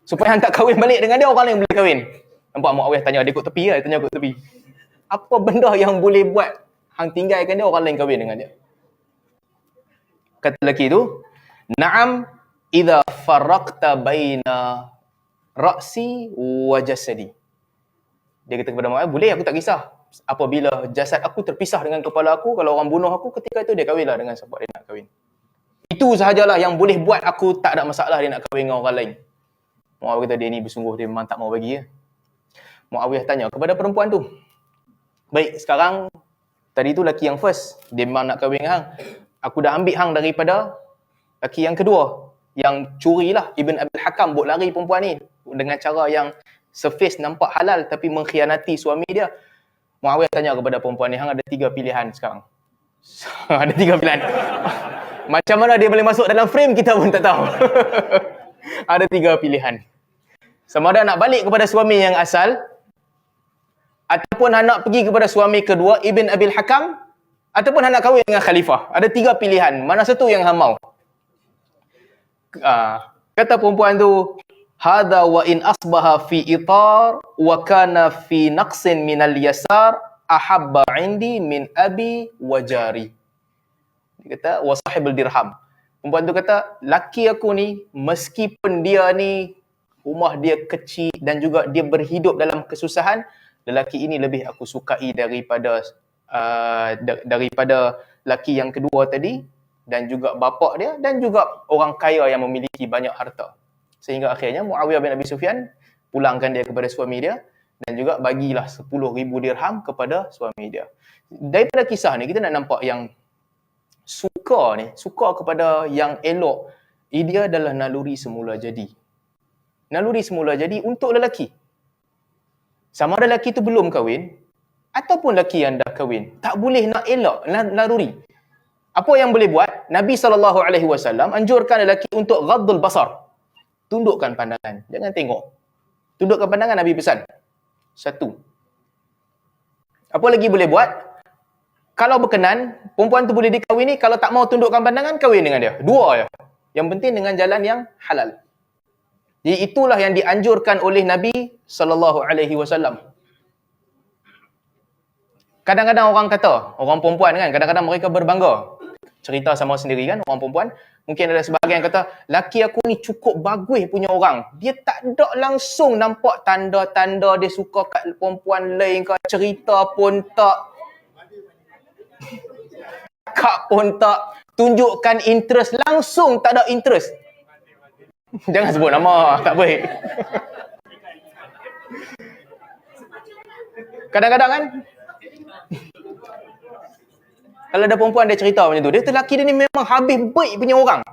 supaya hang tak kahwin balik dengan dia, orang lain boleh kahwin? Nampak Muawiyah tanya dia kot tepi lah, tanya kot tepi. Apa benda yang boleh buat hang tinggalkan dia, orang lain kahwin dengan dia? Kata lelaki tu, na'am idza farraqta baina ra'si wa jasadi. Dia kata kepada Muawiyah, boleh, aku tak kisah. Apabila jasad aku terpisah dengan kepala aku, kalau orang bunuh aku, ketika itu dia kahwinlah dengan siapa dia nak kahwin. Itu sahajalah yang boleh buat aku tak ada masalah dia nak kahwin dengan orang lain. Muawiyah kata, dia ni bersungguh, dia memang tak mau bagi ya. Muawiyah tanya kepada perempuan tu, baik, sekarang tadi tu laki yang first, dia memang nak kahwin dengan hang. Aku dah ambil hang daripada laki yang kedua, yang curilah, Ibn Abil Hakam buat lari perempuan ni dengan cara yang surface nampak halal tapi mengkhianati suami dia. Muawiyah tanya kepada perempuan ni, hang ada 3 pilihan sekarang. Ada 3 pilihan. Macam mana dia boleh masuk dalam frame, kita pun tak tahu. Ada 3 pilihan. Sama ada nak balik kepada suami yang asal, ataupun nak pergi kepada suami kedua, Ibn Abil Hakam, ataupun nak kahwin dengan khalifah. Ada 3 pilihan. Mana satu yang hang mau? Kata perempuan tu, hadha wa in asbaha fi itar wa kana fi naqsin minal yasar ahabba indi min abi wa jari. Dia kata, wa sahibul dirham. Perempuan tu kata, laki aku ni, meskipun dia ni rumah dia kecil dan juga dia berhidup dalam kesusahan, lelaki ini lebih aku sukai daripada laki yang kedua tadi, dan juga bapak dia, dan juga orang kaya yang memiliki banyak harta. Sehingga akhirnya Muawiyah bin Abi Sufyan pulangkan dia kepada suami dia, dan juga bagilah 10,000 dirham kepada suami dia. Daripada kisah ni kita nak nampak yang suka kepada yang elok, dia adalah naluri semula jadi. Naluri semula jadi untuk lelaki. Sama ada lelaki tu belum kahwin ataupun lelaki yang dah kahwin, tak boleh nak elok naluri. Apa yang boleh buat? Nabi SAW anjurkan lelaki untuk ghaddul basar. Tundukkan pandangan. Jangan tengok. Tundukkan pandangan, Nabi pesan. 1. Apa lagi boleh buat? Kalau berkenan, perempuan tu boleh dikahwini. Kalau tak mau tundukkan pandangan, kahwin dengan dia. 2 je. Yang penting dengan jalan yang halal. Jadi itulah yang dianjurkan oleh Nabi SAW. Kadang-kadang orang kata, orang perempuan kan, kadang-kadang mereka berbangga. Cerita sama sendiri kan, orang perempuan. Mungkin ada sebahagian yang kata, laki aku ni cukup bagus punya orang. Dia tak ada langsung nampak tanda-tanda dia suka kat perempuan lain ke, cerita pun tak. Cakap pun tak. Tunjukkan interest, langsung tak ada interest. Jangan sebut nama, tak baik. Kadang-kadang kan, kalau ada perempuan dia cerita macam tu, dia lelaki dia ni memang habis baik punya orang.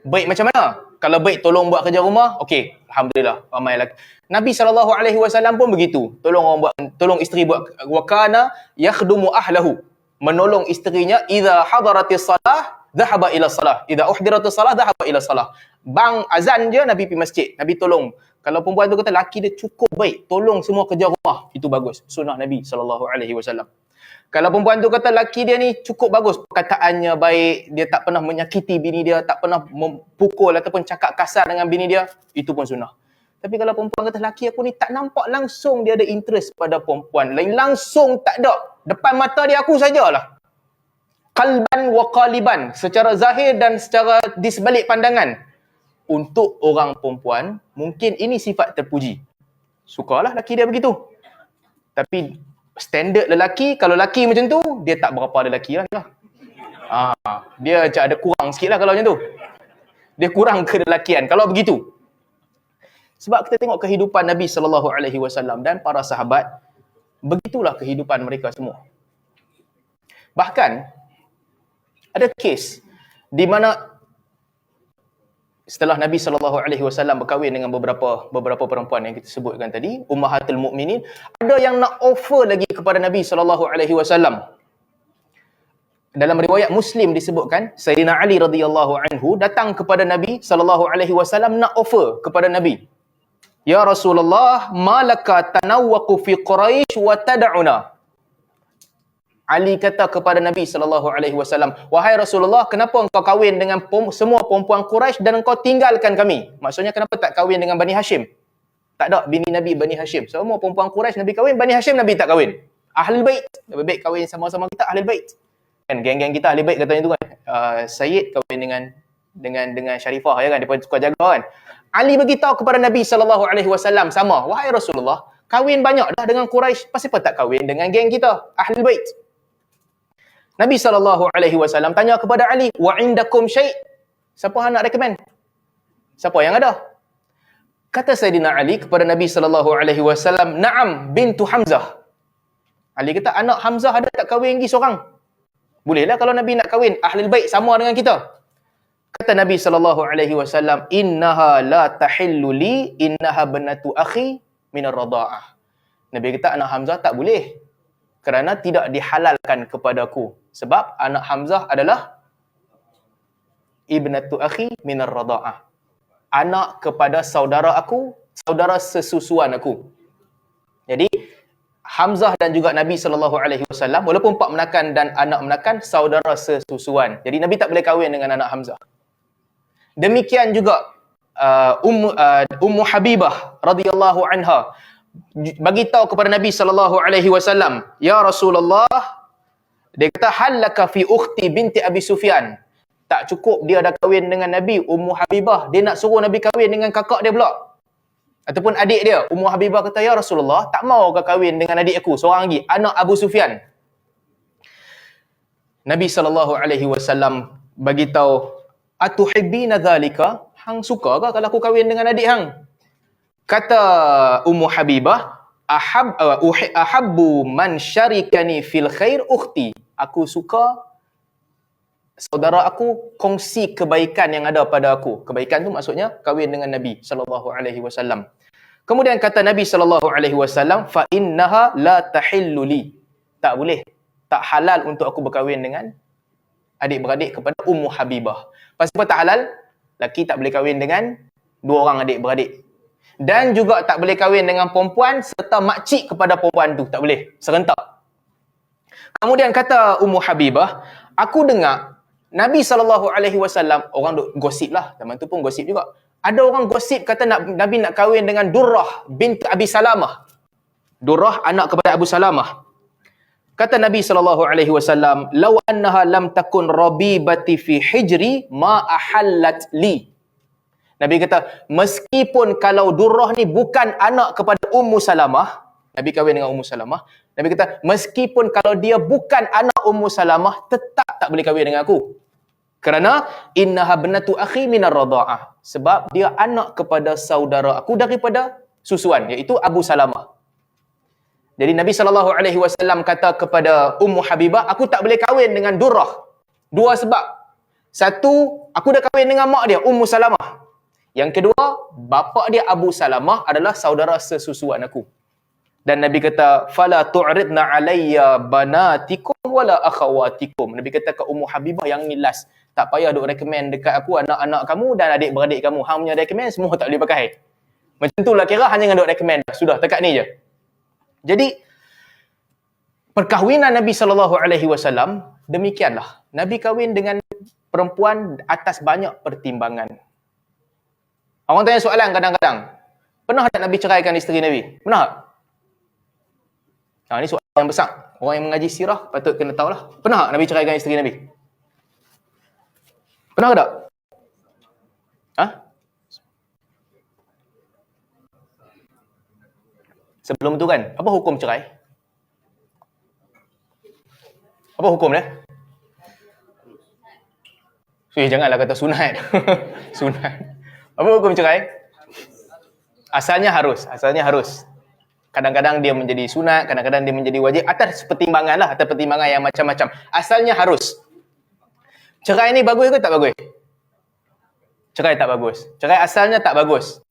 Baik macam mana? Kalau baik tolong buat kerja rumah, okey, alhamdulillah ramai lelaki. Nabi SAW pun begitu. Tolong isteri buat, wa kana yakhdumu ahlahu. Menolong isterinya, idza hadaratis salah dhahaba ila salah. Idza uhdiratis salah dhahaba ila salah. Bang azan je Nabi pergi masjid, Nabi tolong. Kalau perempuan tu kata laki dia cukup baik, tolong semua kerja rumah, itu bagus. Sunnah Nabi SAW. Kalau perempuan tu kata laki dia ni cukup bagus, perkataannya baik, dia tak pernah menyakiti bini dia, tak pernah memukul ataupun cakap kasar dengan bini dia, itu pun sunnah. Tapi kalau perempuan kata laki aku ni tak nampak langsung dia ada interest pada perempuan lain, langsung tak ada, depan mata dia aku sajalah. Qalban wa qaliban, secara zahir dan secara di sebalik pandangan. untuk orang perempuan, mungkin ini sifat terpuji. Sukalah lelaki dia begitu. Tapi standard lelaki, kalau lelaki macam tu, dia tak berapa ada lelaki lah. Dia macam ada kurang sikit lah kalau macam tu. Dia kurang kelelakian kalau begitu. Sebab kita tengok kehidupan Nabi SAW dan para sahabat, begitulah kehidupan mereka semua. Bahkan, ada kes di mana setelah Nabi SAW berkahwin dengan beberapa perempuan yang kita sebutkan tadi, Ummahatul Mukminin, ada yang nak offer lagi kepada Nabi SAW. Dalam riwayat Muslim disebutkan, Sayyidina Ali radhiyallahu anhu datang kepada Nabi SAW nak offer kepada Nabi. Ya Rasulullah, malaka tanawwaqu fi Quraisy wa tad'una. Ali kata kepada Nabi SAW, wahai Rasulullah, kenapa engkau kahwin dengan semua perempuan Quraisy dan engkau tinggalkan kami? Maksudnya kenapa tak kahwin dengan Bani Hashim? Tak ada bini Nabi Bani Hashim. Semua perempuan Quraisy Nabi kahwin, Bani Hashim Nabi tak kahwin. Ahlul Bait, lebih baik kahwin sama-sama kita Ahlul Bait. Kan geng-geng kita Ahlul Bait katanya tu kan. Sayyid kahwin dengan Sharifah ya kan, dia pun suka jaga kan. Ali beritahu kepada Nabi SAW sama, wahai Rasulullah, kahwin banyak dah dengan Quraisy, pasal apa tak kahwin dengan geng kita Ahlul Bait? Nabi SAW tanya kepada Ali, wa indakum syai'? Siapa yang nak recommend? Siapa yang ada? Kata Sayyidina Ali kepada Nabi SAW, na'am bintu Hamzah. Ali kata, anak Hamzah ada tak kahwin lagi seorang? Bolehlah kalau Nabi nak kahwin Ahlul Bait sama dengan kita. Kata Nabi SAW, innaha la tahillu li, innaha banatu akhi minar rada'ah. Nabi kata, anak Hamzah tak boleh. Kerana tidak dihalalkan kepadaku. Sebab anak Hamzah adalah ibnatu akhi minar rada'ah. Anak kepada saudara aku, saudara sesusuan aku. Jadi, Hamzah dan juga Nabi SAW, walaupun pak menakan dan anak menakan, saudara sesusuan. Jadi, Nabi tak boleh kahwin dengan anak Hamzah. Demikian juga Ummu Habibah radhiyallahu anha bagi tahu kepada Nabi SAW, ya Rasulullah, dia kata, halaka fi ukhti binti Abi Sufyan. Tak cukup dia dah kahwin dengan Nabi, Ummu Habibah, dia nak suruh Nabi kahwin dengan kakak dia pula. Ataupun adik dia. Ummu Habibah kata, ya Rasulullah, tak mau kau kahwin dengan adik aku, seorang lagi, anak Abu Sufyan. Nabi SAW bagi tahu, atuhibbina dhalika? Hang suka ke kalau aku kahwin dengan adik hang? Kata Ummu Habibah, ahabbu man syarikani fil khair ukhti. Aku suka saudara aku kongsi kebaikan yang ada pada aku. Kebaikan tu maksudnya kahwin dengan Nabi SAW. Kemudian kata Nabi SAW, fa innaha la tahillu li. Tak boleh, tak halal untuk aku berkahwin dengan adik-beradik kepada Ummu Habibah. Pasal apa tak halal? Laki tak boleh kahwin dengan dua orang adik-beradik. Dan juga tak boleh kahwin dengan perempuan serta makcik kepada perempuan tu. Tak boleh. Serentak. Kemudian kata Ummu Habibah, aku dengar Nabi SAW, orang duk gosip lah. Zaman tu pun gosip juga. Ada orang gosip kata Nabi nak kahwin dengan Durrah bint Abi Salamah. Durrah anak kepada Abu Salamah. Kata Nabi SAW, law annaha lam takun rabibati fi hijri ma ahallat li. Nabi kata, meskipun kalau Durrah ni bukan anak kepada Ummu Salamah, Nabi kahwin dengan Ummu Salamah, Nabi kata, meskipun kalau dia bukan anak Ummu Salamah, tetap tak boleh kahwin dengan aku. Kerana innaha banatu akhi minar rada'ah. Sebab dia anak kepada saudara aku daripada susuan, iaitu Abu Salamah. Jadi Nabi SAW kata kepada Ummu Habibah, aku tak boleh kahwin dengan Durrah. Dua sebab. Satu, aku dah kahwin dengan mak dia, Ummu Salamah. Yang kedua, bapa dia Abu Salamah adalah saudara sesusuan aku. Dan Nabi kata, fala tu'ridna alayya banatikum wala akhawatikum. Nabi kata ke Ummu Habibah yang ni last, tak payah duk recommend dekat aku anak-anak kamu dan adik-beradik kamu. Hang punya recommend semua tak boleh pakai. Macam tu lah kira, hanya dengan duk recommend. Sudah, dekat ni je. Jadi, perkahwinan Nabi SAW, demikianlah. Nabi kahwin dengan perempuan atas banyak pertimbangan. Orang tanya soalan kadang-kadang, pernah tak Nabi ceraikan isteri Nabi? Pernah tak? Ini soalan yang besar. Orang yang mengaji sirah patut kena tahulah. Pernah tak Nabi ceraikan isteri Nabi? Pernah tak? Sebelum tu kan, apa hukum cerai? Apa hukum dia? Janganlah kata sunat. Sunat. Apa hukum cerai? Asalnya harus. Kadang-kadang dia menjadi sunat, kadang-kadang dia menjadi wajib. Atas pertimbangan lah, atas pertimbangan yang macam-macam. Asalnya harus. Cerai ni bagus ke tak bagus? Cerai tak bagus. Cerai asalnya tak bagus.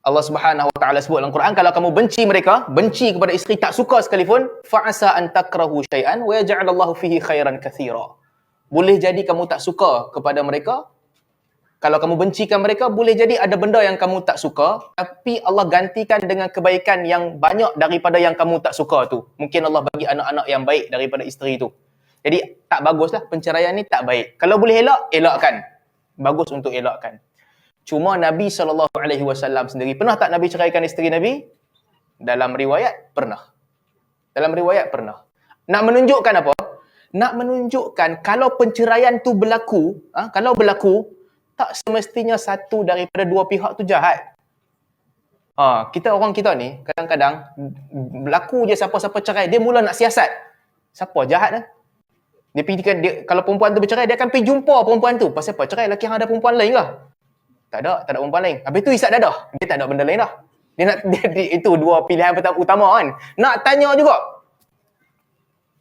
Allah Subhanahu Wa Taala sebut dalam Quran, kalau kamu benci mereka, benci kepada isteri, tak suka sekalipun, fa'asa an takrahu syai'an wa yaj'alallahu fihi khairan katsira. Boleh jadi kamu tak suka kepada mereka. Kalau kamu bencikan mereka, boleh jadi ada benda yang kamu tak suka, tapi Allah gantikan dengan kebaikan yang banyak daripada yang kamu tak suka tu. Mungkin Allah bagi anak-anak yang baik daripada isteri tu. Jadi tak baguslah, penceraian ni tak baik. Kalau boleh elak, elakkan. Bagus untuk elakkan. Cuma Nabi SAW sendiri, pernah tak Nabi ceraikan isteri Nabi? Dalam riwayat, pernah. Dalam riwayat, pernah. Nak menunjukkan apa? Nak menunjukkan kalau penceraian tu berlaku, kalau berlaku, tak semestinya satu daripada dua pihak tu jahat. Orang kita ni, kadang-kadang, berlaku je siapa-siapa cerai, dia mula nak siasat. Siapa jahat lah? Kalau perempuan tu bercerai, dia akan pergi jumpa perempuan tu. Pasal apa? Cerai lelaki yang ada perempuan lain ke? Tak ada perempuan lain. Habis tu isap dadah. Dia tak ada benda lain dah. Itu dua pilihan utama kan. Nak tanya juga.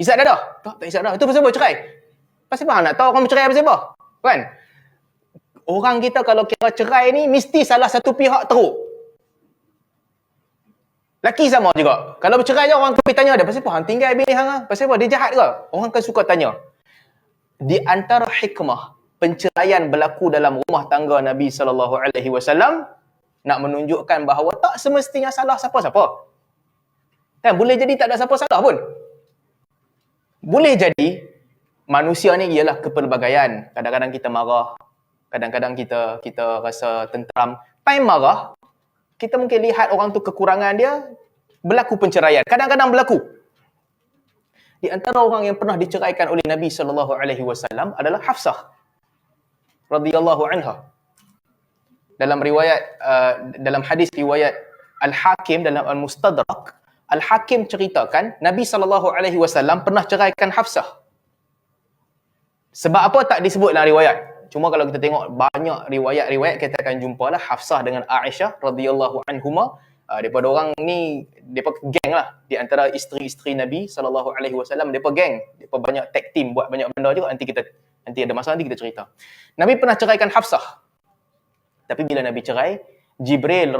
Isap dadah? Tak isap dadah. Itu pasal apa cerai? Pasal apa? Nak tahu orang bercerai pasal apa? Kan? Orang kita kalau kira cerai ni, mesti salah satu pihak teruk. Laki sama juga. Kalau bercerai je, orang pergi tanya dia, pasal apa? Hang tinggal bini hang? Pasal apa? Dia jahat ke? Orang akan suka tanya. Di antara hikmah penceraian berlaku dalam rumah tangga Nabi SAW nak menunjukkan bahawa tak semestinya salah siapa-siapa. Dan boleh jadi tak ada siapa salah pun. Boleh jadi manusia ni ialah kepelbagaian. Kadang-kadang kita marah, kadang-kadang kita rasa tenteram. Time marah, kita mungkin lihat orang tu kekurangan dia, berlaku penceraian. Kadang-kadang berlaku. Di antara orang yang pernah diceraikan oleh Nabi SAW adalah Hafsah radhiyallahu anha. Dalam riwayat dalam hadis riwayat Al-Hakim dalam Al-Mustadrak, Al-Hakim ceritakan Nabi SAW pernah ceraikan Hafsah. Sebab apa tak disebut dalam riwayat? Cuma kalau kita tengok banyak riwayat-riwayat, kita akan jumpalah Hafsah dengan Aisyah radhiyallahu anhuma. Daripada orang ni, mereka geng lah. Di antara isteri-isteri Nabi SAW, mereka geng. Mereka banyak tag team, buat banyak benda juga. Nanti ada masa, nanti kita cerita. Nabi pernah ceraikan Hafsah. Tapi bila Nabi cerai, Jibril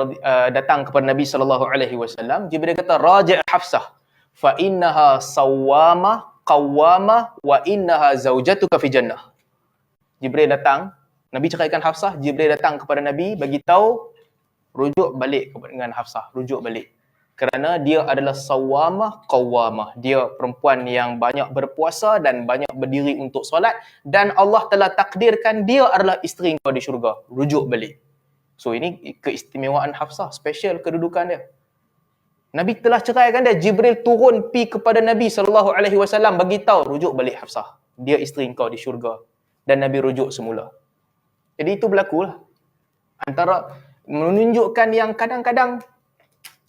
datang kepada Nabi SAW. Jibril kata, raji' Hafsah. Fa innaha sawwama qawwama wa innaha zaujatuka fi jannah. Jibril datang, Nabi ceraikan Hafsah, Jibril datang kepada Nabi, bagi tahu, rujuk balik dengan Hafsah, rujuk balik. Kerana dia adalah sawwamah qawwamah. Dia perempuan yang banyak berpuasa dan banyak berdiri untuk solat, dan Allah telah takdirkan dia adalah isteri kau di syurga. Rujuk balik. So ini keistimewaan Hafsah, special kedudukan dia. Nabi telah ceraikan dia, Jibril turun pi kepada Nabi SAW, bagi tahu, rujuk balik Hafsah. Dia isteri kau di syurga. Dan Nabi rujuk semula. Jadi itu berlakulah. Antara menunjukkan yang kadang-kadang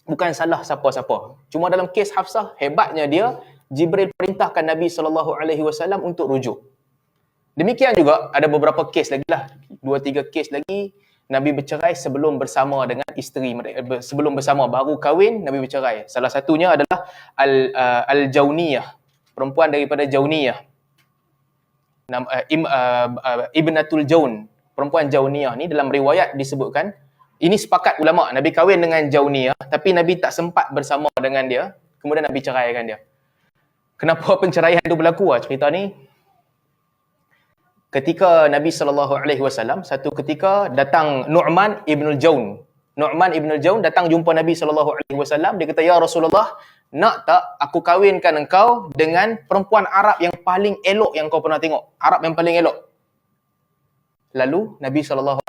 bukan salah siapa-siapa. Cuma dalam kes Hafsah, hebatnya dia, Jibril perintahkan Nabi SAW untuk rujuk. Demikian juga ada beberapa kes lagi lah. 2-3 kes lagi, Nabi bercerai sebelum bersama dengan isteri mereka. Sebelum bersama, baru kahwin, Nabi bercerai. Salah satunya adalah Al-Jauniyah. Perempuan daripada Jauniyah. Ibnatul Jaun. Perempuan Jauniyah ni dalam riwayat disebutkan, ini sepakat ulama, Nabi kahwin dengan Jauniyah, tapi Nabi tak sempat bersama dengan dia, kemudian Nabi ceraikan dia. Kenapa penceraian itu berlaku? Cerita ni, ketika Nabi SAW, satu ketika datang Nu'man ibnul Jaun. Nu'man ibnul Jaun datang jumpa Nabi SAW, dia kata, ya Rasulullah, nak tak aku kahwinkan engkau dengan perempuan Arab yang paling elok yang kau pernah tengok. Arab yang paling elok. Lalu Nabi SAW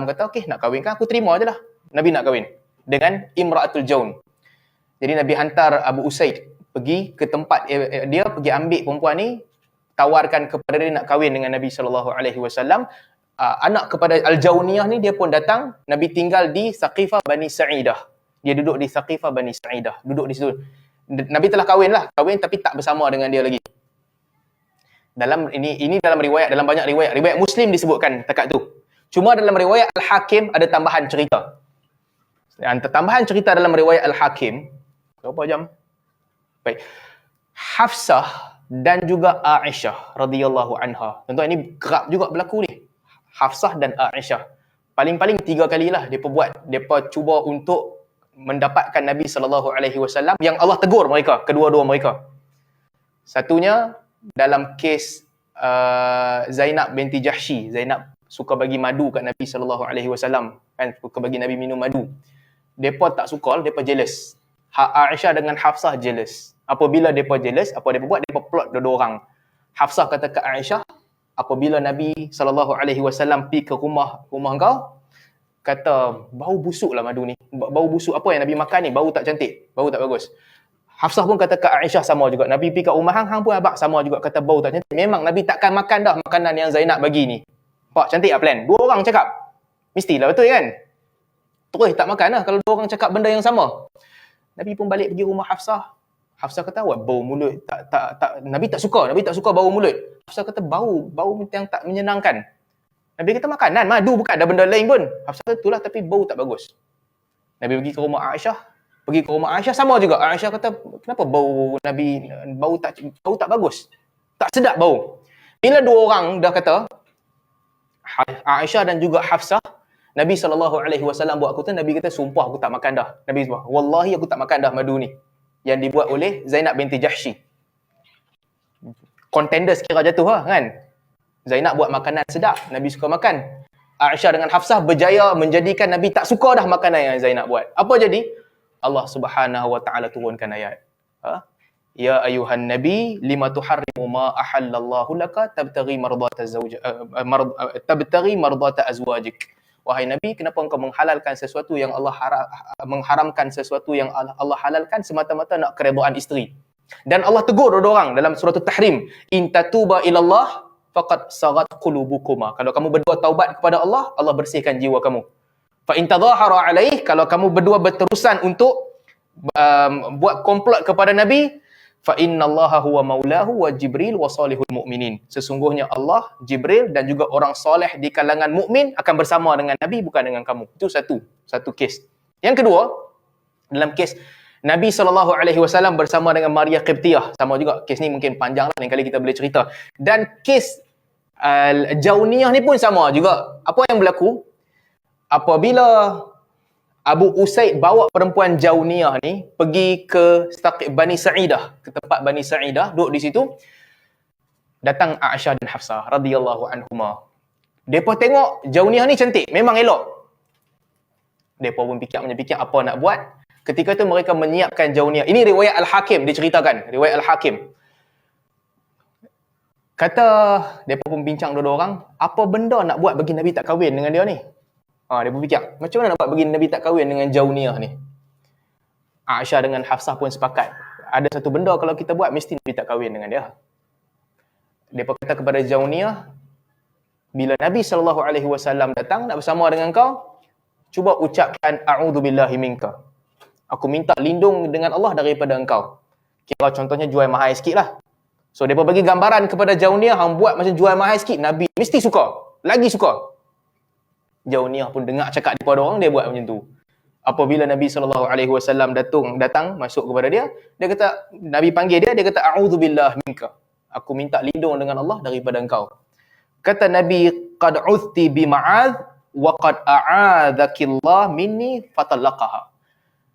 kata, okey, nak kahwinkan, aku terima je lah. Nabi nak kahwin dengan Imra'atul Jaun. Jadi Nabi hantar Abu Usaid pergi ke tempat dia, pergi ambil perempuan ni, tawarkan kepada dia nak kahwin dengan Nabi SAW. Anak kepada Al-Jauniyah ni, dia pun datang. Nabi tinggal di Saqifah Bani Sa'idah. Dia duduk di Saqifah Bani Sa'idah. Duduk di situ. Nabi telah kahwin tapi tak bersama dengan dia lagi. Dalam ini dalam riwayat, dalam banyak riwayat Muslim disebutkan dekat tu. Cuma dalam riwayat Al-Hakim ada tambahan cerita. Tambahan cerita dalam riwayat Al-Hakim, berapa jam? Baik. Hafsah dan juga Aisyah radhiyallahu anha. Tuan-tuan, ini kerap juga berlaku ni. Hafsah dan Aisyah. Paling-paling 3 kalilah depa cuba untuk mendapatkan Nabi SAW yang Allah tegur mereka, kedua-dua mereka. Satunya dalam kes Zainab binti Jahsy. Zainab suka bagi madu kat Nabi SAW, kan, suka bagi Nabi minum madu. Depa tak suka, depa jealous. Aisyah dengan Hafsah jealous. Apabila depa jealous, apa depa buat? Depa plot dua orang. Hafsah kata ke Aisyah, apabila Nabi SAW pergi ke rumah kau, kata bau busuklah madu ni. Bau busuk apa yang Nabi makan ni? Bau tak cantik, bau tak bagus. Hafsah pun kata ke Aisyah sama juga. Nabi pergi kat rumah hang pun abang sama juga kata bau tak cantik. Memang Nabi takkan makan dah makanan yang Zainab bagi ni. Pak, cantik lah plan. 2 orang cakap. Mestilah betul kan? Terus tak makan lah kalau 2 orang cakap benda yang sama. Nabi pun balik pergi rumah Hafsah. Hafsah kata, "Wah, bau mulut tak Nabi tak suka bau mulut." Hafsah kata bau yang tak menyenangkan. Nabi kata makanan, madu bukan ada benda lain pun. Hafsah kata itulah, tapi bau tak bagus. Nabi pergi ke rumah Aisyah sama juga. Aisyah kata, "Kenapa bau Nabi bau tak bagus? Tak sedap bau." Bila 2 orang dah kata, Aisyah dan juga Hafsah, Nabi SAW buat keputusan. Nabi kata, "Sumpah aku tak makan dah." Nabi sumpah, "Wallahi aku tak makan dah madu ni yang dibuat oleh Zainab binti Jahsy." Contenders kira jatuh lah kan. Zainab buat makanan sedap, Nabi suka makan. Aisyah dengan Hafsah berjaya menjadikan Nabi tak suka dah makanan yang Zainab buat. Apa jadi? Allah Subhanahu wa taala turunkan ayat. Ya ayuhan nabi lima tuharrimu ma ahallallahu laka tabtaghi mardata azwajik. Wahai Nabi, kenapa engkau menghalalkan sesuatu yang mengharamkan sesuatu yang Allah halalkan semata-mata nak keredaan isteri? Dan Allah tegur dua orang dalam surah At-Tahrim, in tatuba ilallah faqad sagat qulubukuma. Kalau kamu berdua taubat kepada Allah, Allah bersihkan jiwa kamu. Fa in tadhahara alaih, kalau kamu berdua berterusan untuk buat komplot kepada Nabi, fa innallaha huwa maulahu wa Jibril wa salihul mu'minin. Sesungguhnya Allah, Jibril dan juga orang soleh di kalangan mukmin akan bersama dengan Nabi, bukan dengan kamu. Itu satu kes. Yang kedua, dalam kes Nabi SAW bersama dengan Maria Qibtiyah, sama juga. Kes ni mungkin panjang lah, lain kali kita boleh cerita. Dan kes Jauniyah ni pun sama juga. Apa yang berlaku? Apabila Abu Usaid bawa perempuan Jauniyah ni pergi ke Bani Sa'idah, ke tempat Bani Sa'idah, duduk di situ. Datang Aisyah dan Hafsah radhiyallahu anhuma. Depa tengok Jauniyah ni cantik, memang elok. Depa pun fikir apa nak buat. Ketika itu mereka menyiapkan Jauniyah. Ini riwayat Al-Hakim diceritakan, riwayat Al-Hakim. Kata depa pun bincang dua orang, apa benda nak buat bagi Nabi tak kahwin dengan dia ni? Dia pun fikir, macam mana nak buat bagi Nabi tak kahwin dengan Jauniyah ni? Aisyah dengan Hafsah pun sepakat. Ada satu benda kalau kita buat, mesti Nabi tak kahwin dengan dia. Mereka kata kepada Jauniyah, bila Nabi SAW datang nak bersama dengan kau, cuba ucapkan a'udzubillahi minka. Aku minta lindung dengan Allah daripada engkau. Kira contohnya jual mahal sikit lah. So, mereka bagi gambaran kepada Jauniyah, hang buat macam jual mahal sikit, Nabi mesti suka. Lagi suka. Jauniyah pun dengar cakap daripada orang, dia buat macam tu. Apabila Nabi SAW datang masuk kepada dia, dia kata, Nabi panggil dia kata, a'udzubillah minka. Aku minta lindung dengan Allah daripada engkau. Kata Nabi, qad uzti bi ma'adh wa qad a'adzakillah minni fatallaqaha.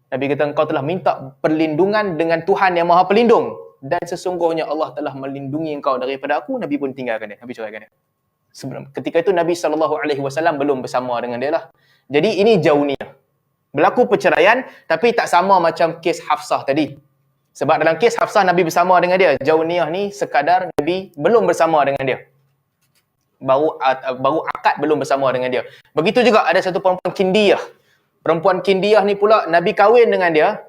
Nabi kata, engkau telah minta perlindungan dengan Tuhan yang Maha Pelindung, dan sesungguhnya Allah telah melindungi engkau daripada aku. Nabi pun tinggalkan dia, Nabi ceraikan dia. Ketika itu Nabi SAW belum bersama dengan dia lah. Jadi ini Jauniyah. Berlaku perceraian, tapi tak sama macam kes Hafsah tadi. Sebab dalam kes Hafsah Nabi bersama dengan dia. Jauniyah ni sekadar Nabi belum bersama dengan dia. Baru akad belum bersama dengan dia. Begitu juga ada satu perempuan Kindiyah. Perempuan Kindiyah ni pula Nabi kahwin dengan dia.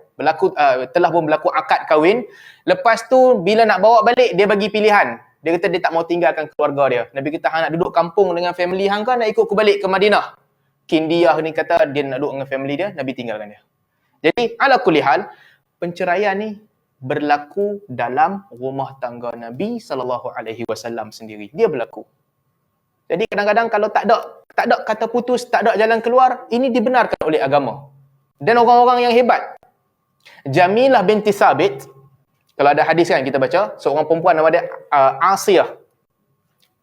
Telah pun berlaku akad kahwin. Lepas tu bila nak bawa balik, dia bagi pilihan. Dia kata dia tak mau tinggalkan keluarga dia. Nabi kata, hang nak duduk kampung dengan family hang kan, nak ikut aku balik ke Madinah? Kindiyah ni kata dia nak duduk dengan family dia, Nabi tinggalkan dia. Jadi ala kulli hal, penceraian ni berlaku dalam rumah tangga Nabi SAW sendiri. Dia berlaku. Jadi kadang-kadang kalau tak ada kata putus, tak ada jalan keluar, ini dibenarkan oleh agama. Dan orang-orang yang hebat. Jamilah binti Sabit, kalau ada hadis kan kita baca, seorang perempuan nama dia Asiyah.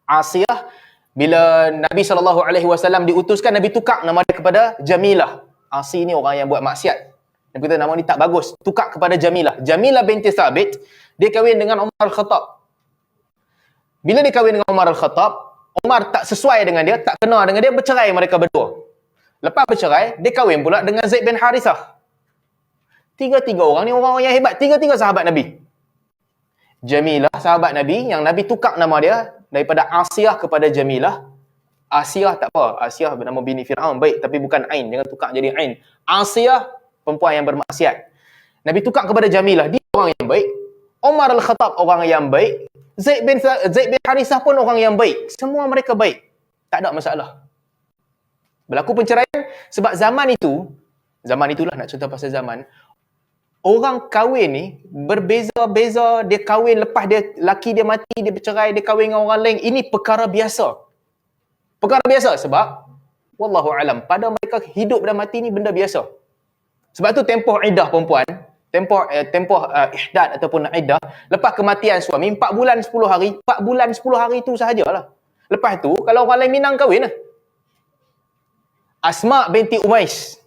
Asiyah, bila Nabi SAW diutuskan, Nabi tukar nama dia kepada Jamilah. Asi ni orang yang buat maksiat. Nabi kata nama ni tak bagus, tukar kepada Jamilah. Jamilah binti Sabit, dia kahwin dengan Umar Al-Khattab. Bila dia kahwin dengan Umar Al-Khattab, Umar tak sesuai dengan dia, tak kena dengan dia, bercerai mereka berdua. Lepas bercerai, dia kahwin pula dengan Zaid bin Harithah. Tiga-tiga orang ni orang-orang yang hebat. Tiga-tiga sahabat Nabi. Jamilah, sahabat Nabi, yang Nabi tukar nama dia daripada Asiyah kepada Jamilah. Asiyah tak apa. Asiyah bernama bini Fir'aun, baik, tapi bukan Ain. Jangan tukar jadi Ain. Asiyah, perempuan yang bermaksiat. Nabi tukar kepada Jamilah. Dia orang yang baik. Umar Al-Khattab orang yang baik. Zaid bin Harithah pun orang yang baik. Semua mereka baik. Tak ada masalah. Berlaku penceraian sebab zaman itulah nak cerita pasal zaman, orang kahwin ni berbeza-beza. Dia kahwin lepas laki dia mati, dia bercerai, dia kahwin dengan orang lain. Ini perkara biasa. Perkara biasa sebab wallahu alam, pada mereka hidup dan mati ni benda biasa. Sebab tu tempoh iddah perempuan, tempoh ihdad ataupun iddah, lepas kematian suami 4 bulan 10 hari, 4 bulan 10 hari tu sahajalah. Lepas tu kalau orang lain minang kahwin lah. Asma binti Umais.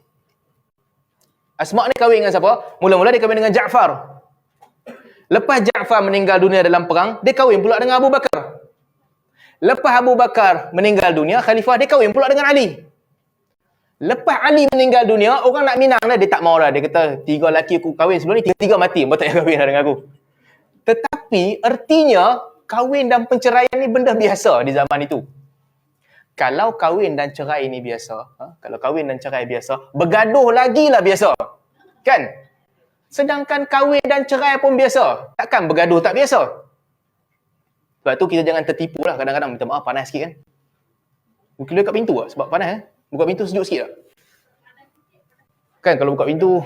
Asma ni kahwin dengan siapa? Mula-mula dia kahwin dengan Ja'far. Lepas Ja'far meninggal dunia dalam perang, dia kahwin pula dengan Abu Bakar. Lepas Abu Bakar meninggal dunia, khalifah, dia kahwin pula dengan Ali. Lepas Ali meninggal dunia, orang nak minang dah, dia tak mau dah. Dia kata, 3 lelaki aku kahwin sebelum ni, 3 mati. Bapak tak payah kahwin dah dengan aku. Tetapi, artinya, kahwin dan penceraian ni benda biasa di zaman itu. Kalau kahwin dan cerai ni biasa, kalau kahwin dan cerai biasa, bergaduh lagi lah biasa. Kan? Sedangkan kahwin dan cerai pun biasa. Takkan bergaduh tak biasa? Sebab tu kita jangan tertipu lah. Kadang-kadang minta maaf, panas sikit kan. Buka kat pintu lah, sebab panas. Buka pintu sejuk sikit tak? Kan kalau buka pintu,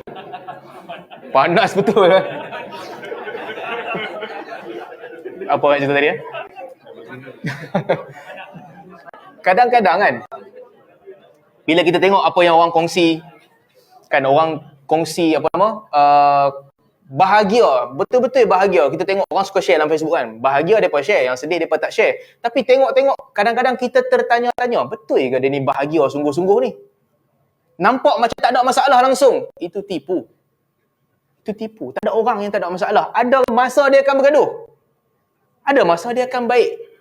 panas betul lah. Apa orang cerita tadi ya? Kadang-kadang kan, bila kita tengok apa yang orang kongsi, kan orang kongsi apa nama, bahagia, betul-betul bahagia. Kita tengok orang suka share dalam Facebook kan, bahagia mereka share, yang sedih mereka tak share. Tapi tengok-tengok, kadang-kadang kita tertanya-tanya, betul ke dia ni bahagia sungguh-sungguh ni? Nampak macam tak ada masalah langsung. Itu tipu. Itu tipu. Tak ada orang yang tak ada masalah. Ada masa dia akan bergaduh. Ada masa dia akan baik.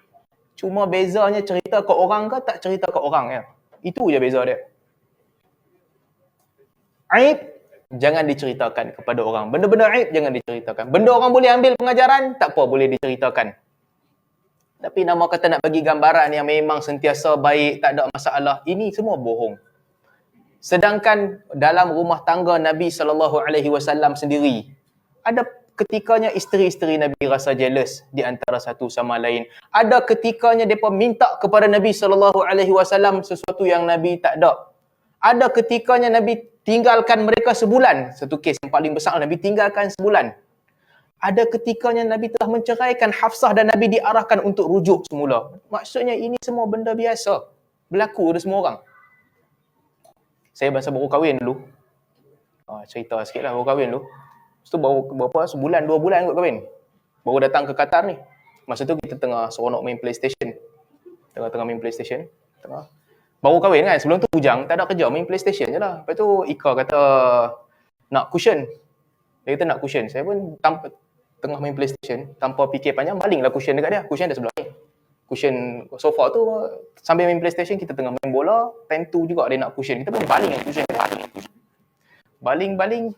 Cuma bezanya cerita ke orang ke tak cerita ke orang ya. Itu je beza dia. Aib jangan diceritakan kepada orang. Benda-benda aib jangan diceritakan. Benda orang boleh ambil pengajaran, tak apa, boleh diceritakan. Tapi nama kata nak bagi gambaran yang memang sentiasa baik, tak ada masalah, ini semua bohong. Sedangkan dalam rumah tangga Nabi SAW sendiri, ada ketikanya isteri-isteri Nabi rasa jealous di antara satu sama lain. Ada ketikanya mereka minta kepada Nabi SAW sesuatu yang Nabi tak ada. Ada ketikanya Nabi tinggalkan mereka sebulan. Satu kes yang paling besar, Nabi tinggalkan sebulan. Ada ketikanya Nabi telah menceraikan Hafsah dan Nabi diarahkan untuk rujuk semula. Maksudnya ini semua benda biasa. Berlaku pada semua orang. Saya masa baru kahwin dulu. Cerita sikit lah baru kahwin dulu. Lepas tu baru berapa, sebulan, 2 bulan kot kahwin. Baru datang ke Qatar ni. Masa tu kita tengah seronok main PlayStation. Tengah-tengah main PlayStation. Baru kahwin kan, sebelum tu bujang, tak ada kerja, main PlayStation je lah. Lepas tu Ika kata nak cushion. Dia kata nak cushion. Saya pun tengah main PlayStation, tanpa fikir panjang, balinglah cushion dekat dia. Cushion dah sebelah ni. Cushion sofa tu, sambil main PlayStation, kita tengah main bola, time tu juga dia nak cushion. Kita pun baling dengan cushion. Baling,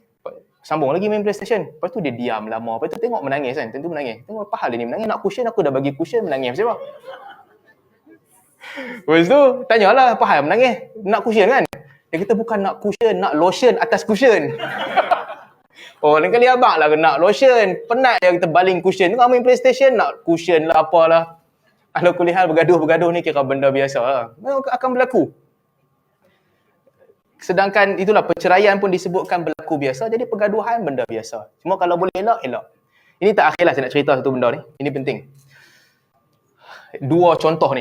sambung lagi main PlayStation. Lepas tu dia diam lama. Lepas tu tengok menangis kan. Tentu menangis. Tengok apa hal dia ni menangis. Nak cushion, aku dah bagi cushion, menangis macam apa? Lepas tu tanyalah apa hal menangis. Nak cushion kan? Dia kata bukan nak cushion, nak lotion atas cushion. Oh, lain kali abang lah nak lotion. Penat yang kita baling cushion. Kau main PlayStation, nak cushion lah apalah. Ala kulli hal bergaduh ni kira benda biasa lah. Akan berlaku. Sedangkan itulah perceraian pun disebutkan berlaku biasa, jadi pergaduhan benda biasa. Cuma kalau boleh elak, elak. Ini tak akhirlah saya nak cerita satu benda ni. Ini penting. Dua contoh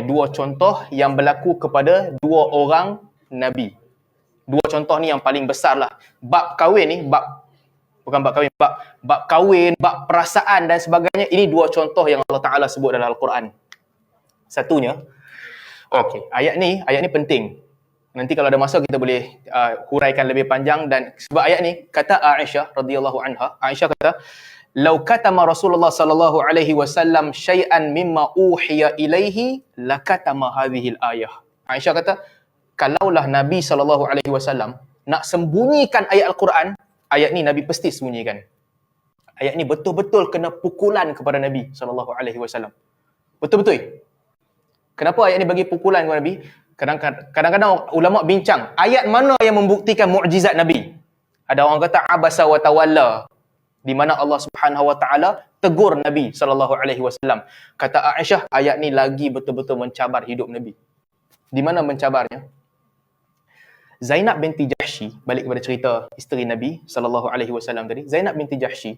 yang berlaku kepada dua orang Nabi. Dua contoh ni yang paling besar lah. Bab kahwin ni, bab kahwin, bab perasaan dan sebagainya, ini dua contoh yang Allah Ta'ala sebut dalam Al-Quran. Satunya, ayat ni penting. Nanti kalau ada masa kita boleh huraikan lebih panjang, dan sebab ayat ni kata Aisyah radhiyallahu anha, Aisyah kata, "Lau katama Rasulullah sallallahu alaihi wasallam syai'an mimma uhiya ilaihi lakatama hadhihi al-ayah." Aisyah kata, kalaulah Nabi sallallahu alaihi wasallam nak sembunyikan ayat Al-Quran, ayat ni Nabi pasti sembunyikan. Ayat ni betul-betul kena pukulan kepada Nabi sallallahu alaihi wasallam. Betul-betul. Kenapa ayat ni bagi pukulan kepada Nabi? Kadang-kadang ulama bincang, ayat mana yang membuktikan mukjizat Nabi? Ada orang kata abasa wa tawalla, di mana Allah Subhanahu wa taala tegur Nabi sallallahu alaihi wasallam. Kata Aisyah, ayat ni lagi betul-betul mencabar hidup Nabi. Di mana mencabarnya? Zainab binti Jahsy, balik kepada cerita isteri Nabi sallallahu alaihi wasallam tadi. Zainab binti Jahsy,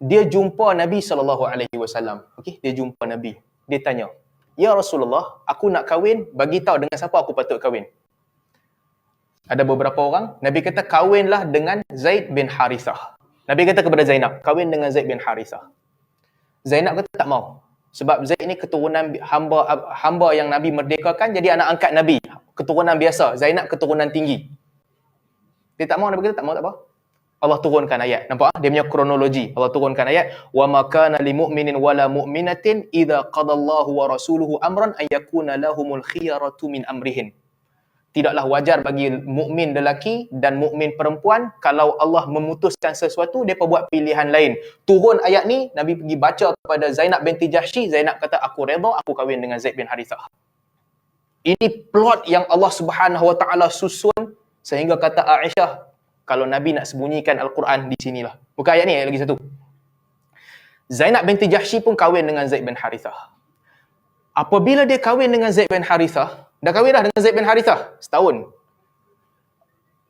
dia jumpa Nabi sallallahu alaihi wasallam. Okey, dia jumpa Nabi. Dia tanya, "Ya Rasulullah, aku nak kahwin, bagi tahu dengan siapa aku patut kahwin?" Ada beberapa orang, Nabi kata kahwinlah dengan Zaid bin Harithah. Nabi kata kepada Zainab, kahwin dengan Zaid bin Harithah. Zainab kata tak mau. Sebab Zaid ni keturunan hamba yang Nabi merdekakan, jadi anak angkat Nabi. Keturunan biasa, Zainab keturunan tinggi. Dia tak mau, Nabi kata tak mau, tak apa. Allah turunkan ayat. Nampak? Dia punya kronologi. Allah turunkan ayat, "Wa ma kana lil mu'minin wala mu'minatin idza qadallahu wa rasuluhu amran ay yakuna lahumul khiyaratu min amrihin." Tidaklah wajar bagi mukmin lelaki dan mukmin perempuan kalau Allah memutuskan sesuatu, mereka buat pilihan lain. Turun ayat ni, Nabi pergi baca kepada Zainab binti Jahsy. Zainab kata, "Aku redha, aku kahwin dengan Zaid bin Harithah." Ini plot yang Allah Subhanahu wa taala susun sehingga kata Aisyah, kalau Nabi nak sembunyikan Al-Quran di sinilah. Bukan ayat ni, ayat lagi satu. Zainab binti Jahsy pun kahwin dengan Zaid bin Harithah. Apabila dia kahwin dengan Zaid bin Harithah, dah kahwin dah dengan Zaid bin Harithah setahun,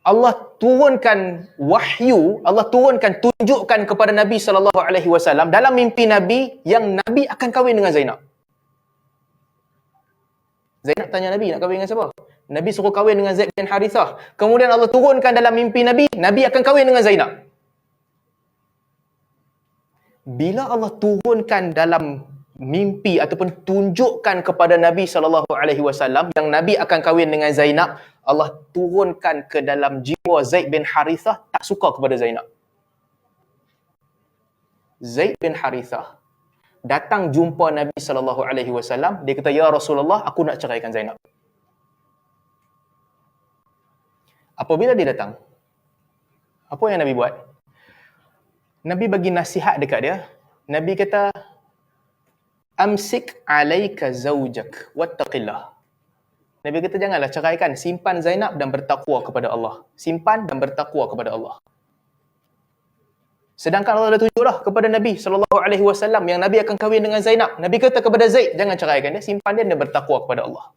Allah turunkan wahyu, Allah turunkan tunjukkan kepada Nabi SAW dalam mimpi Nabi yang Nabi akan kahwin dengan Zainab. Zainab tanya Nabi, nak kahwin dengan siapa? Nabi suruh kahwin dengan Zaid bin Harithah. Kemudian Allah turunkan dalam mimpi Nabi, Nabi akan kahwin dengan Zainab. Bila Allah turunkan dalam mimpi ataupun tunjukkan kepada Nabi SAW yang Nabi akan kahwin dengan Zainab, Allah turunkan ke dalam jiwa Zaid bin Harithah tak suka kepada Zainab. Zaid bin Harithah datang jumpa Nabi SAW, dia kata, "Ya Rasulullah, aku nak ceraikan Zainab." Apabila dia datang, apa yang Nabi buat? Nabi bagi nasihat dekat dia. Nabi kata, "Amsik alaika zawjak wattaqillah." Nabi kata, janganlah ceraikan, simpan Zainab dan bertakwa kepada Allah. Simpan dan bertakwa kepada Allah. Sedangkan Allah dah tunjuk dah kepada Nabi SAW yang Nabi akan kahwin dengan Zainab. Nabi kata kepada Zaid, jangan ceraikan dia, simpan dia dan bertakwa kepada Allah.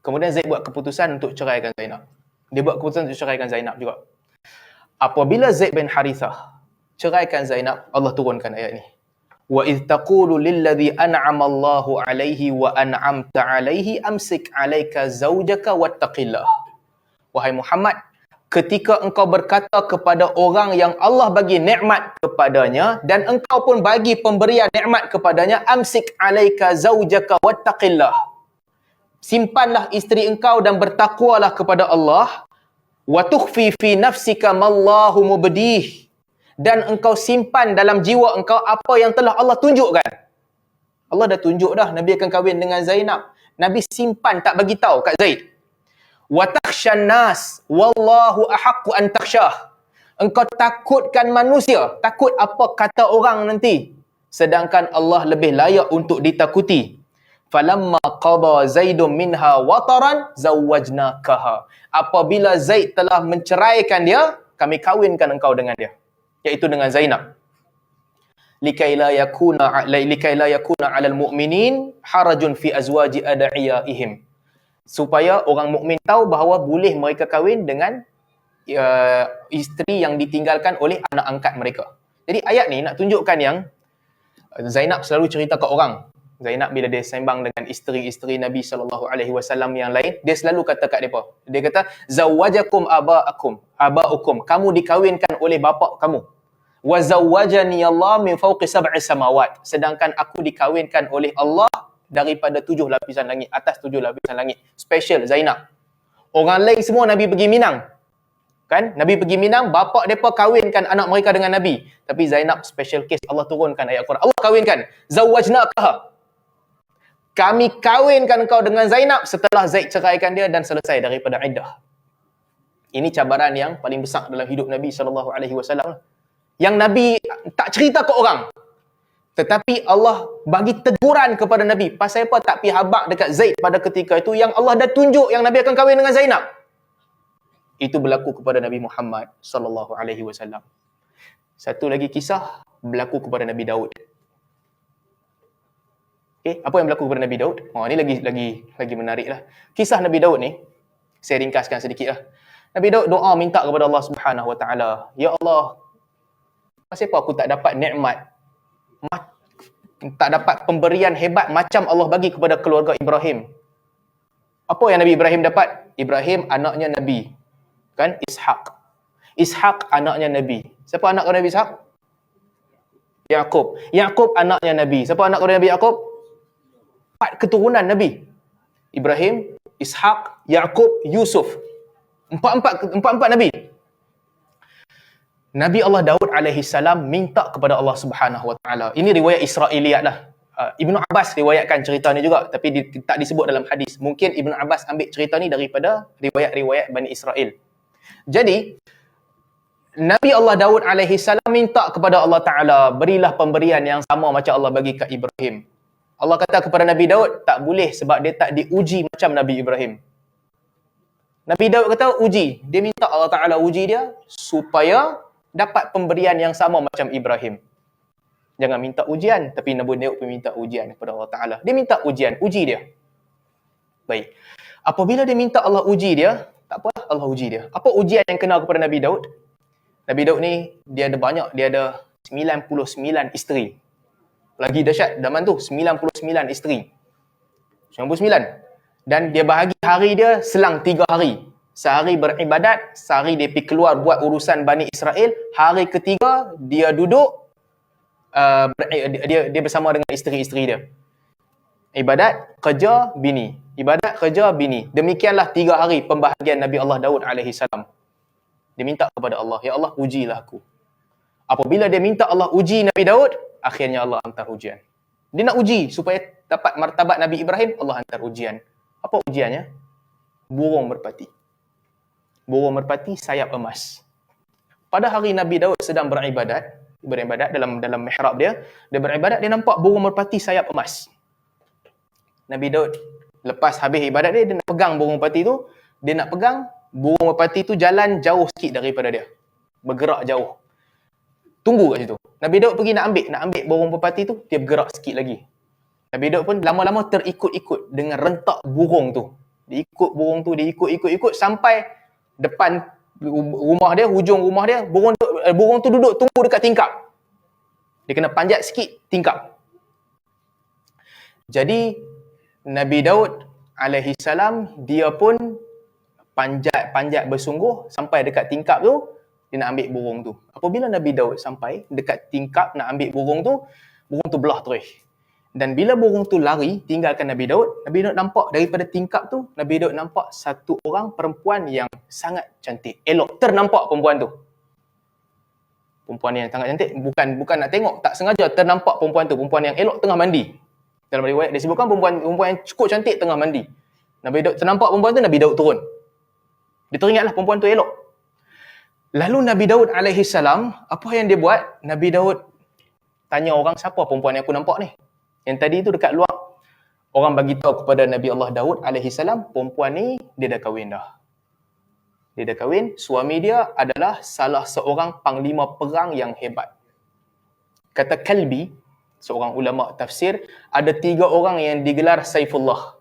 Kemudian Zaid buat keputusan untuk ceraikan Zainab. Dia buat keputusan untuk ceraikan Zainab juga. Apabila Zaid bin Harithah ceraikan Zainab, Allah turunkan ayat ni. "Wa idh taqulu lilladhi an'ama Allahu 'alaihi wa an'amta 'alaihi amsik 'alaika zawjaka wattaqillah." Wahai Muhammad, ketika engkau berkata kepada orang yang Allah bagi nikmat kepadanya dan engkau pun bagi pemberian nikmat kepadanya, amsik 'alaika zawjaka wattaqillah. Simpanlah isteri engkau dan bertakwalah kepada Allah. Wa tukhfi fi nafsika mallahu mubdih. Dan engkau simpan dalam jiwa engkau apa yang telah Allah tunjukkan. Allah dah tunjuk dah Nabi akan kahwin dengan Zainab. Nabi simpan, tak bagi tahu kat Zaid. Wa takhshan nas wallahu ahaqqu an takhshah. Engkau takutkan manusia, takut apa kata orang nanti, sedangkan Allah lebih layak untuk ditakuti. Falamma qada Zaidun minha wataran zawwajnakaha. Apabila Zaid telah menceraikan dia, kami kahwinkan engkau dengan dia, iaitu dengan Zainab. Likai la yakuna 'alal mu'minin harajun fi azwaji ad'iyaihim. supaya orang mukmin tahu bahawa boleh mereka kahwin dengan isteri yang ditinggalkan oleh anak angkat mereka. Jadi ayat ni nak tunjukkan yang Zainab selalu cerita ke orang. Zainab bila dia sembang dengan isteri-isteri Nabi SAW yang lain, dia selalu kata kat mereka. Dia kata, Zawajakum aba'ukum. Kamu dikahwinkan oleh bapa kamu. Wa zawajani Allah min fawqi sab'i samawat. Sedangkan aku dikahwinkan oleh Allah daripada 7 lapisan langit. Atas 7 lapisan langit. Special Zainab. Orang lain semua Nabi pergi Minang. Kan? Nabi pergi Minang, bapa mereka kahwinkan anak mereka dengan Nabi. Tapi Zainab special case, Allah turunkan ayat Quran. Allah kahwinkan. Zawajnakaha. Kami kahwinkan kau dengan Zainab setelah Zaid ceraikan dia dan selesai daripada iddah. Ini cabaran yang paling besar dalam hidup Nabi SAW. Yang Nabi tak cerita ke orang. Tetapi Allah bagi teguran kepada Nabi. Pasal apa tak pergi habaq dekat Zaid pada ketika itu, yang Allah dah tunjuk yang Nabi akan kahwin dengan Zainab. Itu berlaku kepada Nabi Muhammad SAW. Satu lagi kisah berlaku kepada Nabi Daud. Okay, apa yang berlaku kepada Nabi Daud? Ini lagi menarik lah. Kisah Nabi Daud ni, saya ringkaskan sedikit lah. Nabi Daud doa minta kepada Allah Subhanahu Wa Taala, Ya Allah, kenapa aku tak dapat nikmat, tak dapat pemberian hebat macam Allah bagi kepada keluarga Ibrahim? Apa yang Nabi Ibrahim dapat? Ibrahim anaknya Nabi, kan? Ishaq anaknya Nabi. Siapa anak kepada Nabi Ishaq? Yaqub anaknya Nabi. Siapa anak kepada Nabi Yaqub? 4 keturunan Nabi. Ibrahim, Ishaq, Yaqub, Yusuf. Empat Nabi. Nabi Allah Daud alaihi salam minta kepada Allah Subhanahu Wa Taala. Ini riwayat Israiliyat lah. Ibnu Abbas riwayatkan cerita ni juga, tapi tak disebut dalam hadis. Mungkin Ibnu Abbas ambil cerita ni daripada riwayat-riwayat Bani Israel. Jadi Nabi Allah Daud alaihi salam minta kepada Allah Taala, berilah pemberian yang sama macam Allah bagi kat Ibrahim. Allah kata kepada Nabi Daud, tak boleh sebab dia tak diuji macam Nabi Ibrahim. Nabi Daud kata uji. Dia minta Allah Ta'ala uji dia supaya dapat pemberian yang sama macam Ibrahim. Jangan minta ujian, tapi Nabi Daud pun minta ujian kepada Allah Ta'ala. Dia minta ujian, uji dia. Baik. Apabila dia minta Allah uji dia, tak apa, Allah uji dia. Apa ujian yang kena kepada Nabi Daud? Nabi Daud ni, dia ada banyak, dia ada 99 isteri. Lagi dahsyat zaman tu, 99 isteri. 99. Dan dia bahagi hari dia selang 3 hari. Sehari beribadat, sehari dia pergi keluar buat urusan Bani Israel. Hari ketiga, dia duduk, dia bersama dengan isteri-isteri dia. Ibadat, kerja, bini. Ibadat, kerja, bini. Demikianlah 3 hari pembahagian Nabi Allah Daud alaihi salam. Dia minta kepada Allah, Ya Allah, ujilah aku. Apabila dia minta Allah uji Nabi Daud, akhirnya Allah hantar ujian. Dia nak uji supaya dapat martabat Nabi Ibrahim, Allah hantar ujian. Apa ujiannya? Burung merpati. Burung merpati sayap emas. Pada hari Nabi Daud sedang beribadat dalam mihrab dia beribadat, dia nampak burung merpati sayap emas. Nabi Daud lepas habis ibadat dia nak pegang burung merpati tu, burung merpati tu jalan jauh sikit daripada dia. Bergerak jauh. Tunggu kat situ. Nabi Daud pergi nak ambil burung merpati tu, dia bergerak sikit lagi. Nabi Daud pun lama-lama terikut-ikut dengan rentak burung tu. Dia ikut burung tu, dia ikut sampai depan rumah dia, hujung rumah dia, burung tu duduk tunggu dekat tingkap. Dia kena panjat sikit tingkap. Jadi Nabi Daud alaihi salam, dia pun panjat bersungguh sampai dekat tingkap tu, dia nak ambil burung tu. Apabila Nabi Daud sampai dekat tingkap nak ambil burung tu belah terus. Dan bila burung tu lari tinggalkan Nabi Daud nampak daripada tingkap tu, Nabi Daud nampak satu orang perempuan yang sangat cantik, elok, ternampak perempuan tu. Perempuan yang sangat cantik, bukan nak tengok, tak sengaja ternampak perempuan tu, perempuan yang elok tengah mandi. Dalam riwayat disebutkan perempuan yang cukup cantik tengah mandi. Nabi Daud ternampak perempuan tu, Nabi Daud turun. Dia teringatlah perempuan tu elok. Lalu Nabi Daud alaihi salam, apa yang dia buat? Nabi Daud tanya orang, siapa perempuan yang aku nampak ni? Yang tadi tu dekat luar. Orang bagi tahu kepada Nabi Allah Daud alaihi salam, perempuan ni dia dah kahwin dah. Dia dah kahwin, suami dia adalah salah seorang panglima perang yang hebat. Kata Kalbi, seorang ulama tafsir, ada 3 orang yang digelar Saifullah.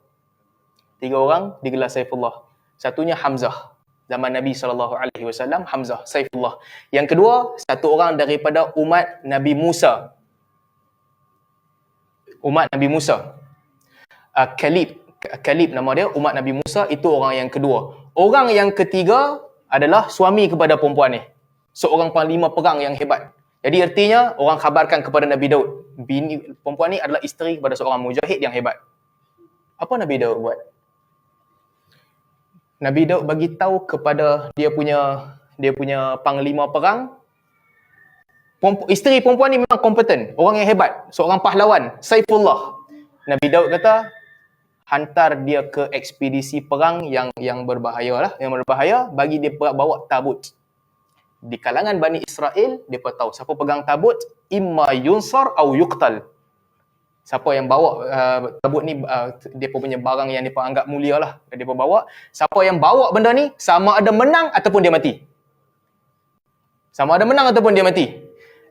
3 orang digelar Saifullah. Satunya Hamzah. Zaman Nabi SAW, Hamzah, Saifullah. Yang kedua, satu orang daripada umat Nabi Musa. Umat Nabi Musa. Kalib nama dia, umat Nabi Musa, itu orang yang kedua. Orang yang ketiga adalah suami kepada perempuan ni. Seorang panglima perang yang hebat. Jadi artinya, orang khabarkan kepada Nabi Daud, bini perempuan ni adalah isteri kepada seorang mujahid yang hebat. Apa Nabi Daud buat? Nabi Daud bagi tahu kepada dia punya panglima perang, isteri perempuan ni memang kompeten, orang yang hebat, seorang pahlawan, Saifullah. Nabi Daud kata, hantar dia ke ekspedisi perang yang berbahaya lah, yang berbahaya, bagi dia bawa tabut. Di kalangan Bani Israel, dia tahu siapa pegang tabut, imma yunsar au yuqtal. Siapa yang bawa tabut ni, dia punya barang yang dia anggap mulia lah, dia bawa. Siapa yang bawa benda ni, sama ada menang ataupun dia mati. Sama ada menang ataupun dia mati.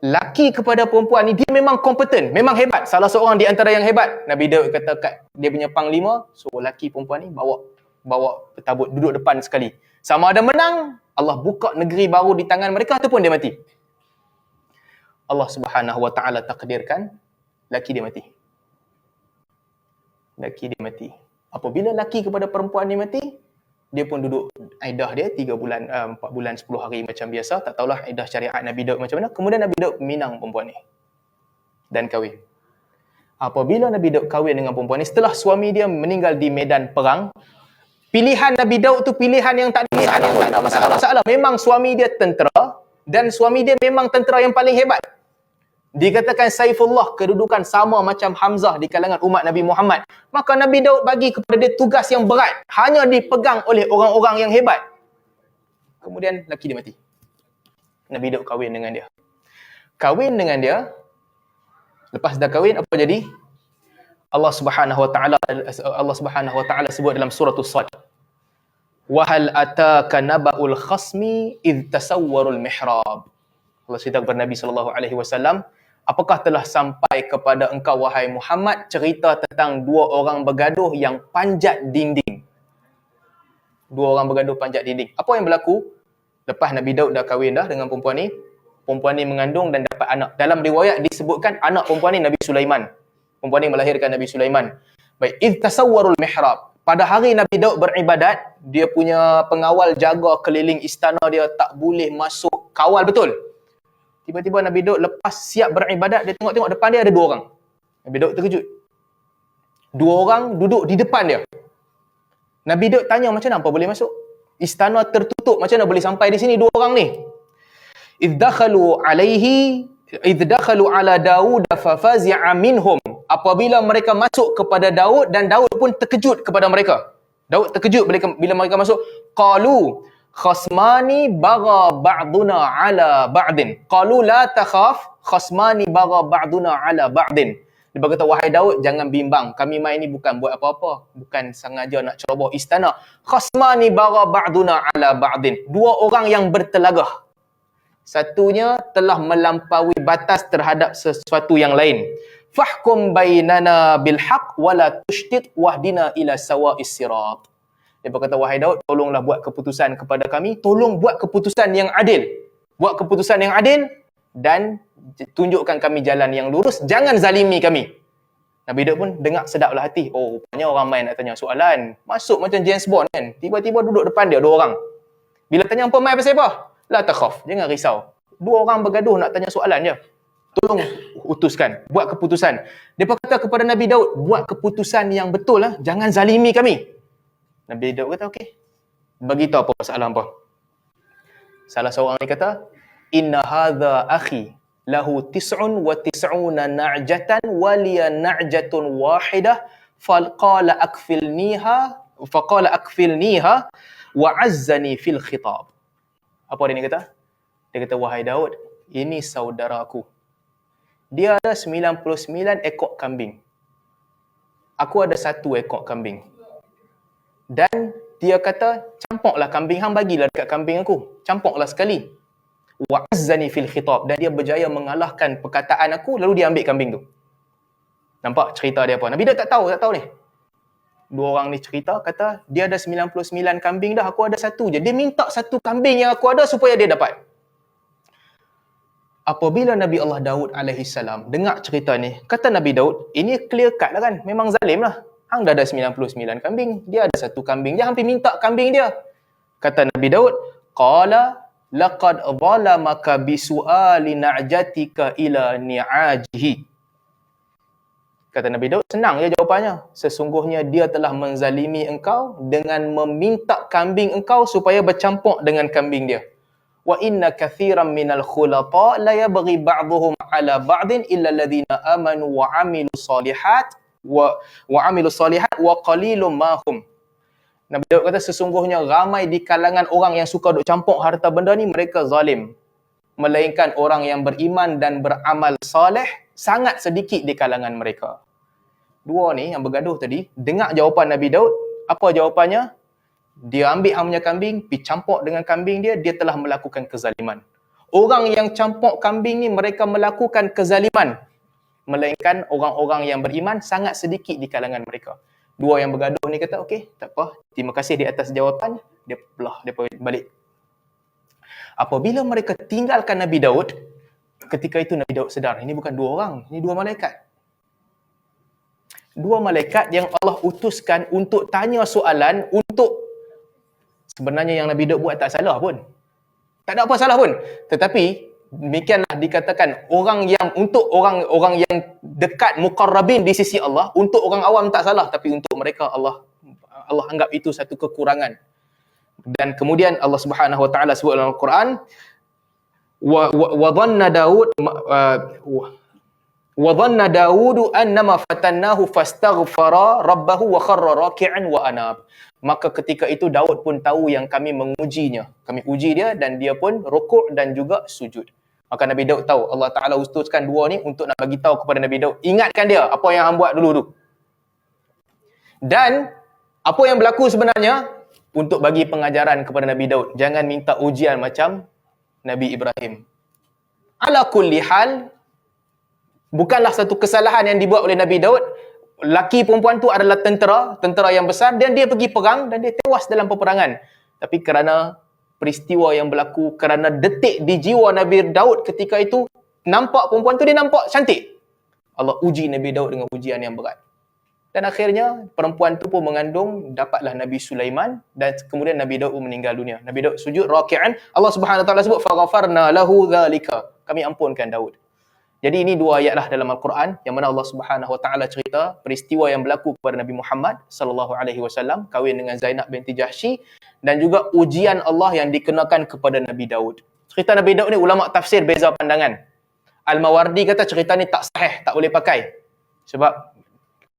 Laki kepada perempuan ni, dia memang kompeten, memang hebat. Salah seorang di antara yang hebat. Nabi Daud kata kat dia punya panglima, so laki perempuan ni bawa tabut, duduk depan sekali. Sama ada menang, Allah buka negeri baru di tangan mereka ataupun dia mati. Allah Subhanahu Wa Taala takdirkan laki dia mati. Laki dia mati. Apabila laki kepada perempuan ni mati, dia pun duduk iddah dia 3 bulan, 4 bulan, 10 hari macam biasa. Tak tahulah iddah syariat Nabi Daud macam mana. Kemudian Nabi Daud minang perempuan ni dan kahwin. Apabila Nabi Daud kahwin dengan perempuan ni, setelah suami dia meninggal di medan perang, pilihan Nabi Daud tu pilihan yang tak ada masalah. Memang suami dia tentera dan suami dia memang tentera yang paling hebat. Dikatakan Saifullah, kedudukan sama macam Hamzah di kalangan umat Nabi Muhammad. Maka Nabi Daud bagi kepada dia tugas yang berat, hanya dipegang oleh orang-orang yang hebat. Kemudian laki dia mati. Nabi Daud kahwin dengan dia. Kahwin dengan dia, lepas dah kahwin, apa jadi? Allah Subhanahu Wa Taala sebut dalam surah As-Sad. Wa hal ataka naba'ul khasmi id tasawwarul mihrab. Allah cerita kepada Nabi SAW, apakah telah sampai kepada engkau wahai Muhammad cerita tentang 2 orang bergaduh yang panjat dinding. 2 orang bergaduh panjat dinding. Apa yang berlaku? Lepas Nabi Daud dah kahwin dah dengan perempuan ni mengandung dan dapat anak. Dalam riwayat disebutkan anak perempuan ni Nabi Sulaiman. Perempuan ni melahirkan Nabi Sulaiman. Baik, id tasawwarul mihrab. Pada hari Nabi Daud beribadat, dia punya pengawal jaga keliling istana dia, tak boleh masuk, kawal betul. Tiba-tiba Nabi Daud lepas siap beribadat, dia tengok-tengok depan dia ada 2 orang. Nabi Daud terkejut. 2 orang duduk di depan dia. Nabi Daud tanya, macam mana apa boleh masuk? Istana tertutup, macam mana boleh sampai di sini 2 orang ni? Idh dakhalu ala Daud fafazi'a minhum. Apabila mereka masuk kepada Daud dan Daud pun terkejut kepada mereka. Daud terkejut bila mereka masuk. Qalu khasmani bagha ba'duna ala ba'din. Qalu la takhaf khasmani bagha ba'duna ala ba'din. Dia berkata, wahai Daud, jangan bimbang. Kami main ni bukan buat apa-apa. Bukan sengaja nak ceroboh istana. Khasmani bagha ba'duna ala ba'din. 2 orang yang bertelagah. Satunya telah melampaui batas terhadap sesuatu yang lain. Fahkum bainana bilhaq wala tushtit wahdina ila sawa'is sirat. Dia berkata, wahai Daud, tolonglah buat keputusan kepada kami, tolong buat keputusan yang adil. Buat keputusan yang adil dan tunjukkan kami jalan yang lurus, jangan zalimi kami. Nabi Daud pun dengar sedaplah hati. Oh, rupanya orang main nak tanya soalan. Masuk macam James Bond kan. Tiba-tiba duduk depan dia 2 orang. Bila tanya apa main pasal apa? La takhaf, jangan risau. 2 orang bergaduh nak tanya soalan je. Tolong utuskan, buat keputusan. Dia berkata kepada Nabi Daud, buat keputusan yang betul lah, jangan zalimi kami. Nabi Daud kata, okey. Beritahu apa masalah apa. Salah seorang ni kata, inna hadha akhi lahu 99 na'jatan wa liya na'jatun wahidah faqala akfilniha wa 'azzani fil khitab. Apa dia ni kata? Dia kata, wahai Daud, ini saudaraku. Dia ada 99 ekor kambing. Aku ada 1 ekor kambing. Dan dia kata, campoklah kambing hang, bagilah dekat kambing aku. Campoklah sekali. Wa'azzani fil khitab. Dan dia berjaya mengalahkan perkataan aku, lalu dia ambil kambing tu. Nampak cerita dia apa? Nabi Daud tak tahu ni. Dua orang ni cerita, kata dia ada 99 kambing dah, aku ada satu je. Dia minta satu kambing yang aku ada supaya dia dapat. Apabila Nabi Allah Daud alaihi salam dengar cerita ni, kata Nabi Daud, ini clear cut lah kan, memang zalim lah. Hang dah ada 99 kambing, dia ada satu kambing, dia hampir minta kambing dia. Kata Nabi Daud, qala laqad zalamaka bisu'ali na'jatika ila ni'ajihi. Kata Nabi Daud, senang je jawapannya. Sesungguhnya dia telah menzalimi engkau dengan meminta kambing engkau supaya bercampur dengan kambing dia. Wa inna kathiran minal khulata la yabghi ba'dhum ala ba'din illa alladhina amanu wa 'amilus solihat wa 'amilus solihat wa qalilum ma hum. Nabi Daud kata sesungguhnya ramai di kalangan orang yang suka duk campur harta benda ni mereka zalim. Melainkan orang yang beriman dan beramal soleh sangat sedikit di kalangan mereka. Dua ni yang bergaduh tadi, dengar jawapan Nabi Daud, apa jawapannya? Dia ambil hangnya kambing, pergi campur dengan kambing dia, dia telah melakukan kezaliman. Orang yang campur kambing ni mereka melakukan kezaliman. Melainkan orang-orang yang beriman sangat sedikit di kalangan mereka. Dua yang bergaduh ni kata, okey, tak apa, terima kasih di atas jawapan, dia belah, dia balik. Apabila mereka tinggalkan Nabi Daud, ketika itu Nabi Daud sedar, ini bukan dua orang, ini dua malaikat. Dua malaikat yang Allah utuskan untuk tanya soalan, untuk sebenarnya yang Nabi Daud buat tak salah pun. Tak ada apa salah pun. Tetapi demikianlah dikatakan orang yang untuk orang yang dekat muqarrabin di sisi Allah, untuk orang awam tak salah, tapi untuk mereka Allah anggap itu satu kekurangan. Dan kemudian Allah Subhanahu wa taala sebut dalam Al-Quran, wa dhanna Daud annama fatannahu fastaghfara rabbahu wa kharra raki'an wa anab. Maka ketika itu Daud pun tahu yang kami mengujinya. Kami uji dia dan dia pun rukuk dan juga sujud. Maka Nabi Daud tahu Allah Ta'ala utuskan dua ni untuk nak bagi tahu kepada Nabi Daud. Ingatkan dia apa yang hang buat dulu tu. Dan apa yang berlaku sebenarnya untuk bagi pengajaran kepada Nabi Daud. Jangan minta ujian macam Nabi Ibrahim. Ala kulli hal, bukanlah satu kesalahan yang dibuat oleh Nabi Daud. Laki perempuan tu adalah tentera yang besar dan dia pergi perang dan dia tewas dalam peperangan. Tapi kerana peristiwa yang berlaku, kerana detik di jiwa Nabi Daud ketika itu, nampak perempuan tu dia nampak cantik. Allah uji Nabi Daud dengan ujian yang berat. Dan akhirnya perempuan tu pun mengandung, dapatlah Nabi Sulaiman dan kemudian Nabi Daud pun meninggal dunia. Nabi Daud sujud raki'an. Allah Subhanahu wa taala sebut faghafarna lahu dzalika. Kami ampunkan Daud. Jadi ini dua ayat lah dalam Al-Quran yang mana Allah Subhanahu wa taala cerita peristiwa yang berlaku kepada Nabi Muhammad sallallahu alaihi wasallam kahwin dengan Zainab binti Jahsy dan juga ujian Allah yang dikenakan kepada Nabi Daud. Cerita Nabi Daud ni ulama tafsir beza pandangan. Al-Mawardi kata cerita ni tak sahih, tak boleh pakai sebab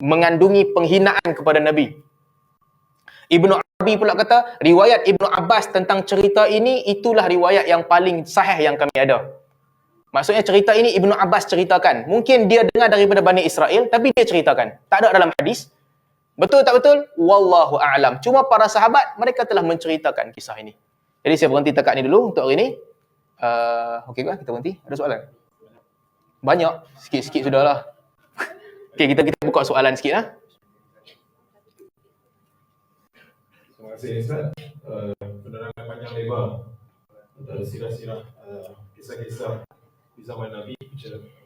mengandungi penghinaan kepada Nabi. Ibnu Arabi pula kata riwayat Ibnu Abbas tentang cerita ini itulah riwayat yang paling sahih yang kami ada. Maksudnya cerita ini Ibnu Abbas ceritakan. Mungkin dia dengar daripada Bani Israel, tapi dia ceritakan. Tak ada dalam hadis. Betul tak betul? Wallahu a'lam. Cuma para sahabat, mereka telah menceritakan kisah ini. Jadi saya berhenti dekat ni dulu untuk hari ini. Okey ke? Kita berhenti. Ada soalan? Banyak. Sikit-sikit sudahlah. Okey, kita buka soalan sikit lah. Terima kasih Ustaz. Penerangan panjang lebar sirah-sirah kisah-kisah di zaman Nabi,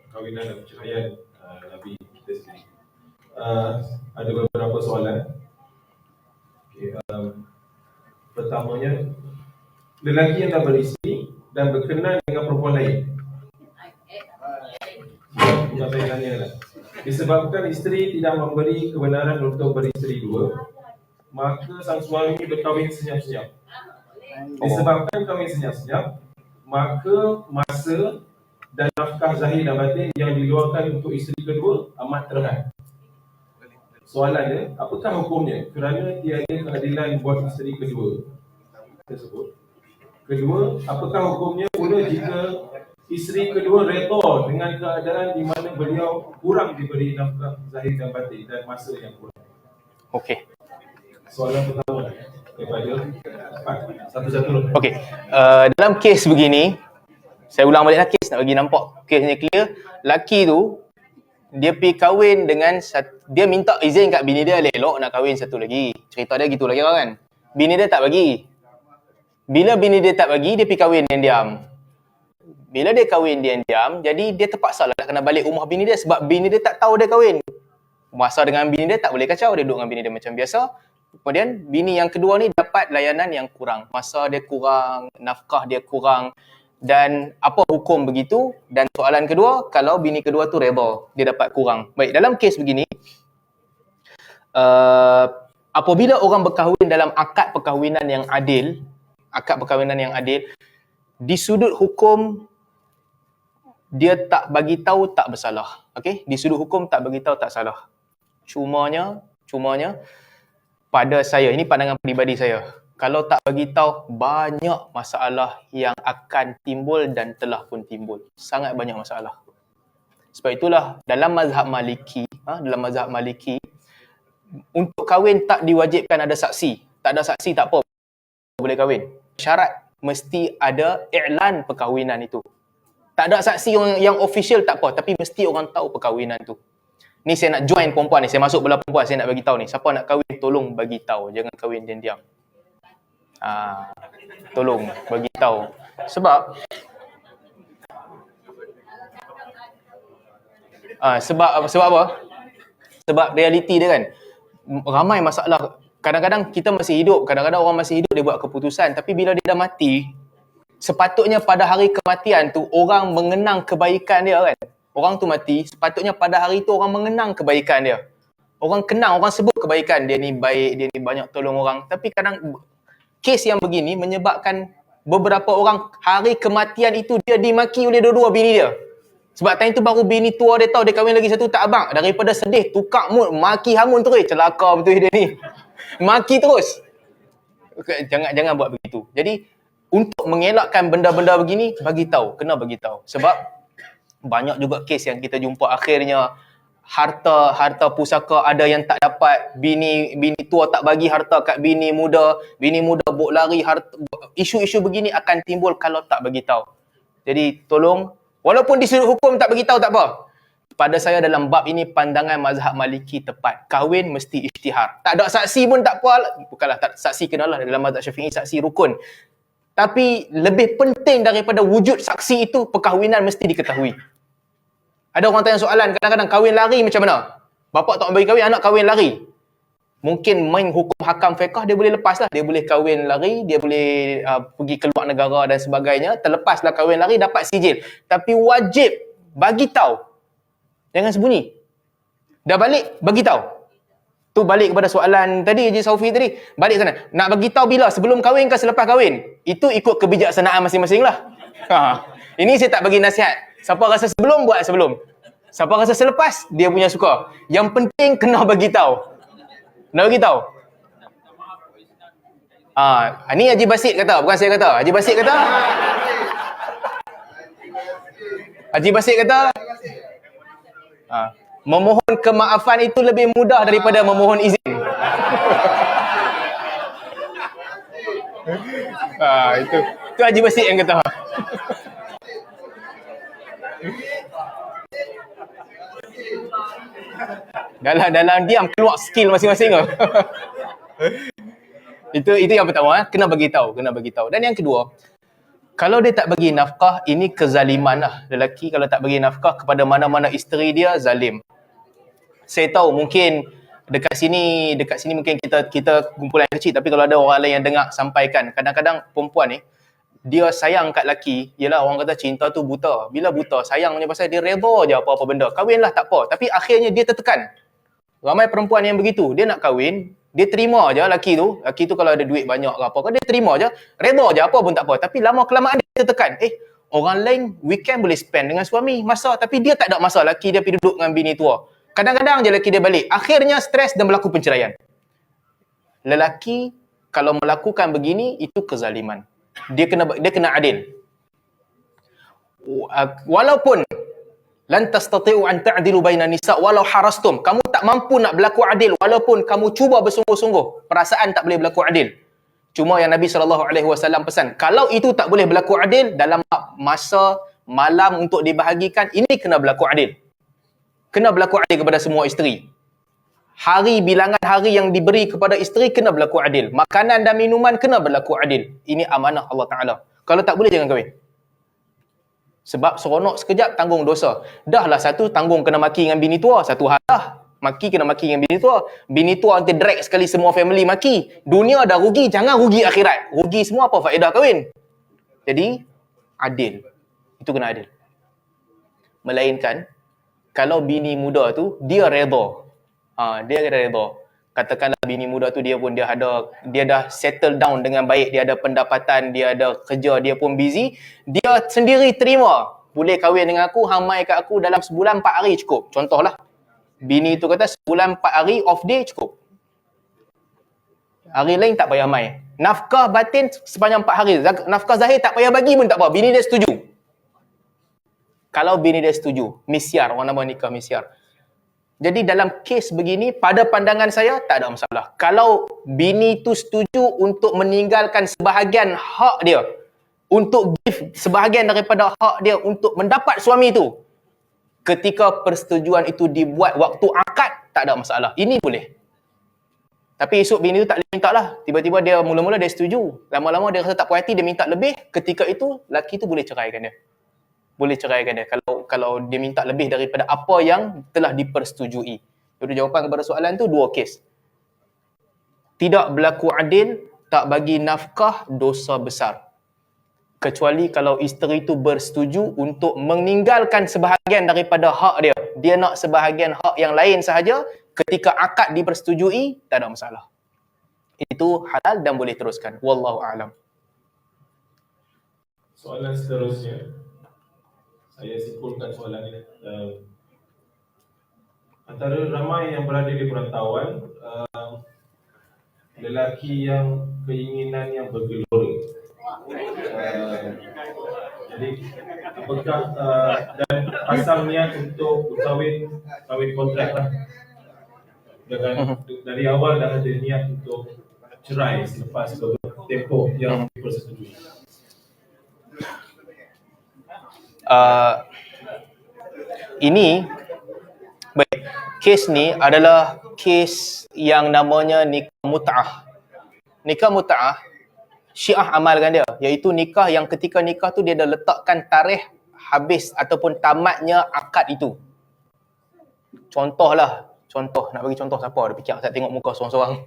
kawinan dan perceraian Nabi kita sendiri. Ada beberapa soalan. Okay, pertamanya, lelaki yang dah beristeri dan berkenan dengan perempuan lain. Bukan saya tanya lah. Disebabkan isteri tidak memberi kebenaran untuk beristeri dua, maka sang suami berkahwin senyap-senyap. Disebabkan kahwin senyap-senyap, maka masa dan nafkah zahir dan batin yang dikeluarkan untuk isteri kedua amat terhad. Soalannya, apakah hukumnya kerana tiada keadilan buat isteri kedua tersebut? Kedua, apakah hukumnya pula jika isteri kedua redha dengan keadaan di mana beliau kurang diberi nafkah zahir dan batin dan masa yang kurang? Okey. Soalan pertama daripada satu-satu. Okey. Dalam kes begini, saya ulang baliklah kes nak bagi nampak kesnya clear. Laki tu dia pergi kahwin dengan dia minta izin kat bini dia, elok nak kahwin satu lagi. Cerita dia gitu lagi kan. Bini dia tak bagi. Bila bini dia tak bagi, dia pergi kahwin diam-diam. Bila dia kahwin diam-diam, jadi dia terpaksa lah nak kena balik rumah bini dia sebab bini dia tak tahu dia kahwin. Masa dengan bini dia tak boleh kacau, dia duduk dengan bini dia macam biasa. Kemudian bini yang kedua ni dapat layanan yang kurang. Masa dia kurang, nafkah dia kurang. Dan apa hukum begitu? Dan soalan kedua, kalau bini kedua tu reba, dia dapat kurang. Baik, dalam kes begini, apabila orang berkahwin dalam akad perkahwinan yang adil, di sudut hukum dia tak bagi tahu tak bersalah. Okey, di sudut hukum tak bagi tahu tak salah. Cumanya pada saya, ini pandangan peribadi saya, kalau tak bagi tahu, banyak masalah yang akan timbul dan telah pun timbul. Sangat banyak masalah. Sebab itulah dalam mazhab Maliki, untuk kahwin tak diwajibkan ada saksi. Tak ada saksi tak apa, boleh kahwin. Syarat mesti ada i'lan perkahwinan itu. Tak ada saksi yang official tak apa, tapi mesti orang tahu perkahwinan tu. Ni saya nak join perempuan ni, saya masuk belah perempuan, saya nak bagi tahu ni, siapa nak kahwin tolong bagi tahu, jangan kahwin diam-diam. Tolong bagi tahu. Sebab apa? Sebab realiti dia kan, ramai masalah. Kadang-kadang kita masih hidup, kadang-kadang orang masih hidup, dia buat keputusan, tapi bila dia dah mati, sepatutnya pada hari kematian tu orang mengenang kebaikan dia kan. Orang tu mati, sepatutnya pada hari tu orang mengenang kebaikan dia. Orang kenang, orang sebut kebaikan, dia ni baik, dia ni banyak tolong orang. Tapi kadang kes yang begini menyebabkan beberapa orang hari kematian itu dia dimaki oleh dua-dua bini dia. Sebab time tu baru bini tua dia tahu dia kahwin lagi satu, tak abang. Daripada sedih, tukar mood, maki hamun terus. Celaka betul dia ni. Maki terus. Jangan buat begitu. Jadi, untuk mengelakkan benda-benda begini, bagi tahu. Kena bagi tahu. Sebab banyak juga kes yang kita jumpa akhirnya harta pusaka ada yang tak dapat, bini tua tak bagi harta kat bini muda bok lari, isu-isu begini akan timbul kalau tak bagi tahu. Jadi tolong, walaupun di sudut hukum tak bagi tahu tak apa. Pada saya dalam bab ini pandangan mazhab Maliki tepat. Kahwin mesti isytihar. Tak ada saksi pun tak apa. Bukanlah tak, saksi kenalah dalam mazhab Syafi'i, saksi rukun. Tapi lebih penting daripada wujud saksi itu, perkahwinan mesti diketahui. Ada orang tanya soalan, kadang-kadang kahwin lari macam mana? Bapak tak bagi kahwin, anak kahwin lari. Mungkin main hukum hakam fiqh, dia boleh lepas lah. Dia boleh kahwin lari, dia boleh pergi keluar negara dan sebagainya. Terlepaslah kahwin lari, dapat sijil. Tapi wajib bagi tahu. Jangan sembunyi. Dah balik, bagi tahu. Tu balik kepada soalan tadi, Haji Saufi tadi. Balik sana. Nak bagi tahu bila? Sebelum kahwin ke selepas kahwin? Itu ikut kebijaksanaan masing-masing lah. Ini saya tak bagi nasihat. Siapa rasa sebelum, buat sebelum. Siapa rasa selepas, dia punya suka. Yang penting kena bagi tahu. Kena bagi tahu. Ni Haji Basit kata, bukan saya kata. Haji Basit kata. Haji Basit kata. Memohon kemaafan itu lebih mudah daripada memohon izin. Itu Haji Basit yang kata. Dalam diam keluar skill masing-masing. Itu yang pertama, kena bagi tahu. Dan yang kedua, kalau dia tak bagi nafkah, ini kezaliman lah. Lelaki kalau tak bagi nafkah kepada mana-mana isteri dia, zalim. Saya tahu mungkin dekat sini mungkin kita kumpulan kecil, tapi kalau ada orang lain yang dengar, sampaikan. Kadang-kadang perempuan ni, dia sayang kat lelaki. Yelah, orang kata cinta tu buta. Bila buta, sayangnya pasal dia reda je apa-apa benda. Kahwinlah tak apa. Tapi akhirnya dia tertekan. Ramai perempuan yang begitu. Dia nak kahwin, dia terima je lelaki tu. Lelaki tu kalau ada duit banyak ke apa, dia terima je. Reda je apa pun tak apa. Tapi lama-kelamaan dia tertekan. Orang lain weekend boleh spend dengan suami masa, tapi dia tak ada masa. Lelaki dia pergi duduk dengan bini tua. Kadang-kadang je lelaki dia balik. Akhirnya stres dan berlaku perceraian. Lelaki kalau melakukan begini, itu kezaliman. Dia kena adil. Walaupun lan tastati'u an ta'dilu bainan nisa walau harastum. Kamu tak mampu nak berlaku adil walaupun kamu cuba bersungguh-sungguh. Perasaan tak boleh berlaku adil. Cuma yang Nabi SAW pesan, kalau itu tak boleh berlaku adil dalam masa malam untuk dibahagikan, ini kena berlaku adil. kena berlaku adil kepada semua isteri. Bilangan hari yang diberi kepada isteri kena berlaku adil. Makanan dan minuman kena berlaku adil. Ini amanah Allah Ta'ala. Kalau tak boleh, jangan kahwin. Sebab seronok sekejap, tanggung dosa. Dah lah satu, tanggung kena maki dengan bini tua. Satu hal lah. Maki kena maki dengan bini tua. Bini tua nanti drag sekali semua family maki. Dunia dah rugi, jangan rugi akhirat. Rugi semua, apa faedah kahwin? Jadi, adil. Itu kena adil. Melainkan, kalau bini muda tu, dia redha. Dia redha. Katakanlah bini muda tu dia dah settle down dengan baik, dia ada pendapatan, dia ada kerja, dia pun busy, dia sendiri terima. Boleh kahwin dengan aku, hang mai kat aku dalam sebulan 4 hari cukup. Contohlah. Bini tu kata sebulan 4 hari off day cukup. Hari lain tak payah mai. Nafkah batin sepanjang 4 hari. Nafkah zahir tak payah bagi pun tak apa. Bini dia setuju. Kalau bini dia setuju, misyar, orang nama nikah misyar. Jadi dalam kes begini, pada pandangan saya, tak ada masalah. Kalau bini tu setuju untuk meninggalkan sebahagian hak dia, untuk give sebahagian daripada hak dia untuk mendapat suami tu, ketika persetujuan itu dibuat waktu akad, tak ada masalah. Ini boleh. Tapi esok bini tu tak boleh minta lah. Tiba-tiba dia mula-mula dia setuju. Lama-lama dia rasa tak puas hati, dia minta lebih. Ketika itu, lelaki tu boleh ceraikan dia. Boleh ceraikan dia kalau dia minta lebih daripada apa yang telah dipersetujui. Jadi jawapan kepada soalan tu, 2 kes. Tidak berlaku adil, tak bagi nafkah, dosa besar. Kecuali kalau isteri tu bersetuju untuk meninggalkan sebahagian daripada hak dia. Dia nak sebahagian hak yang lain sahaja, ketika akad dipersetujui, tak ada masalah. Itu halal dan boleh teruskan. Wallahu a'lam. Soalan seterusnya, saya simpulkan soalan ini. Antara ramai yang berada di perantauan, lelaki yang keinginan yang bergelora. Jadi, apakah dan pasang niat untuk kahwin kontrak lah. Dari awal dah ada niat untuk cerai selepas beberapa tempoh yang dipersetujui. Ini baik, kes ni adalah kes yang namanya nikah mut'ah. Nikah mut'ah, Syiah amalkan dia, iaitu nikah yang ketika nikah tu dia dah letakkan tarikh habis ataupun tamatnya akad itu. Contoh, nak bagi contoh siapa? Dia fikir saya tengok muka seorang-seorang.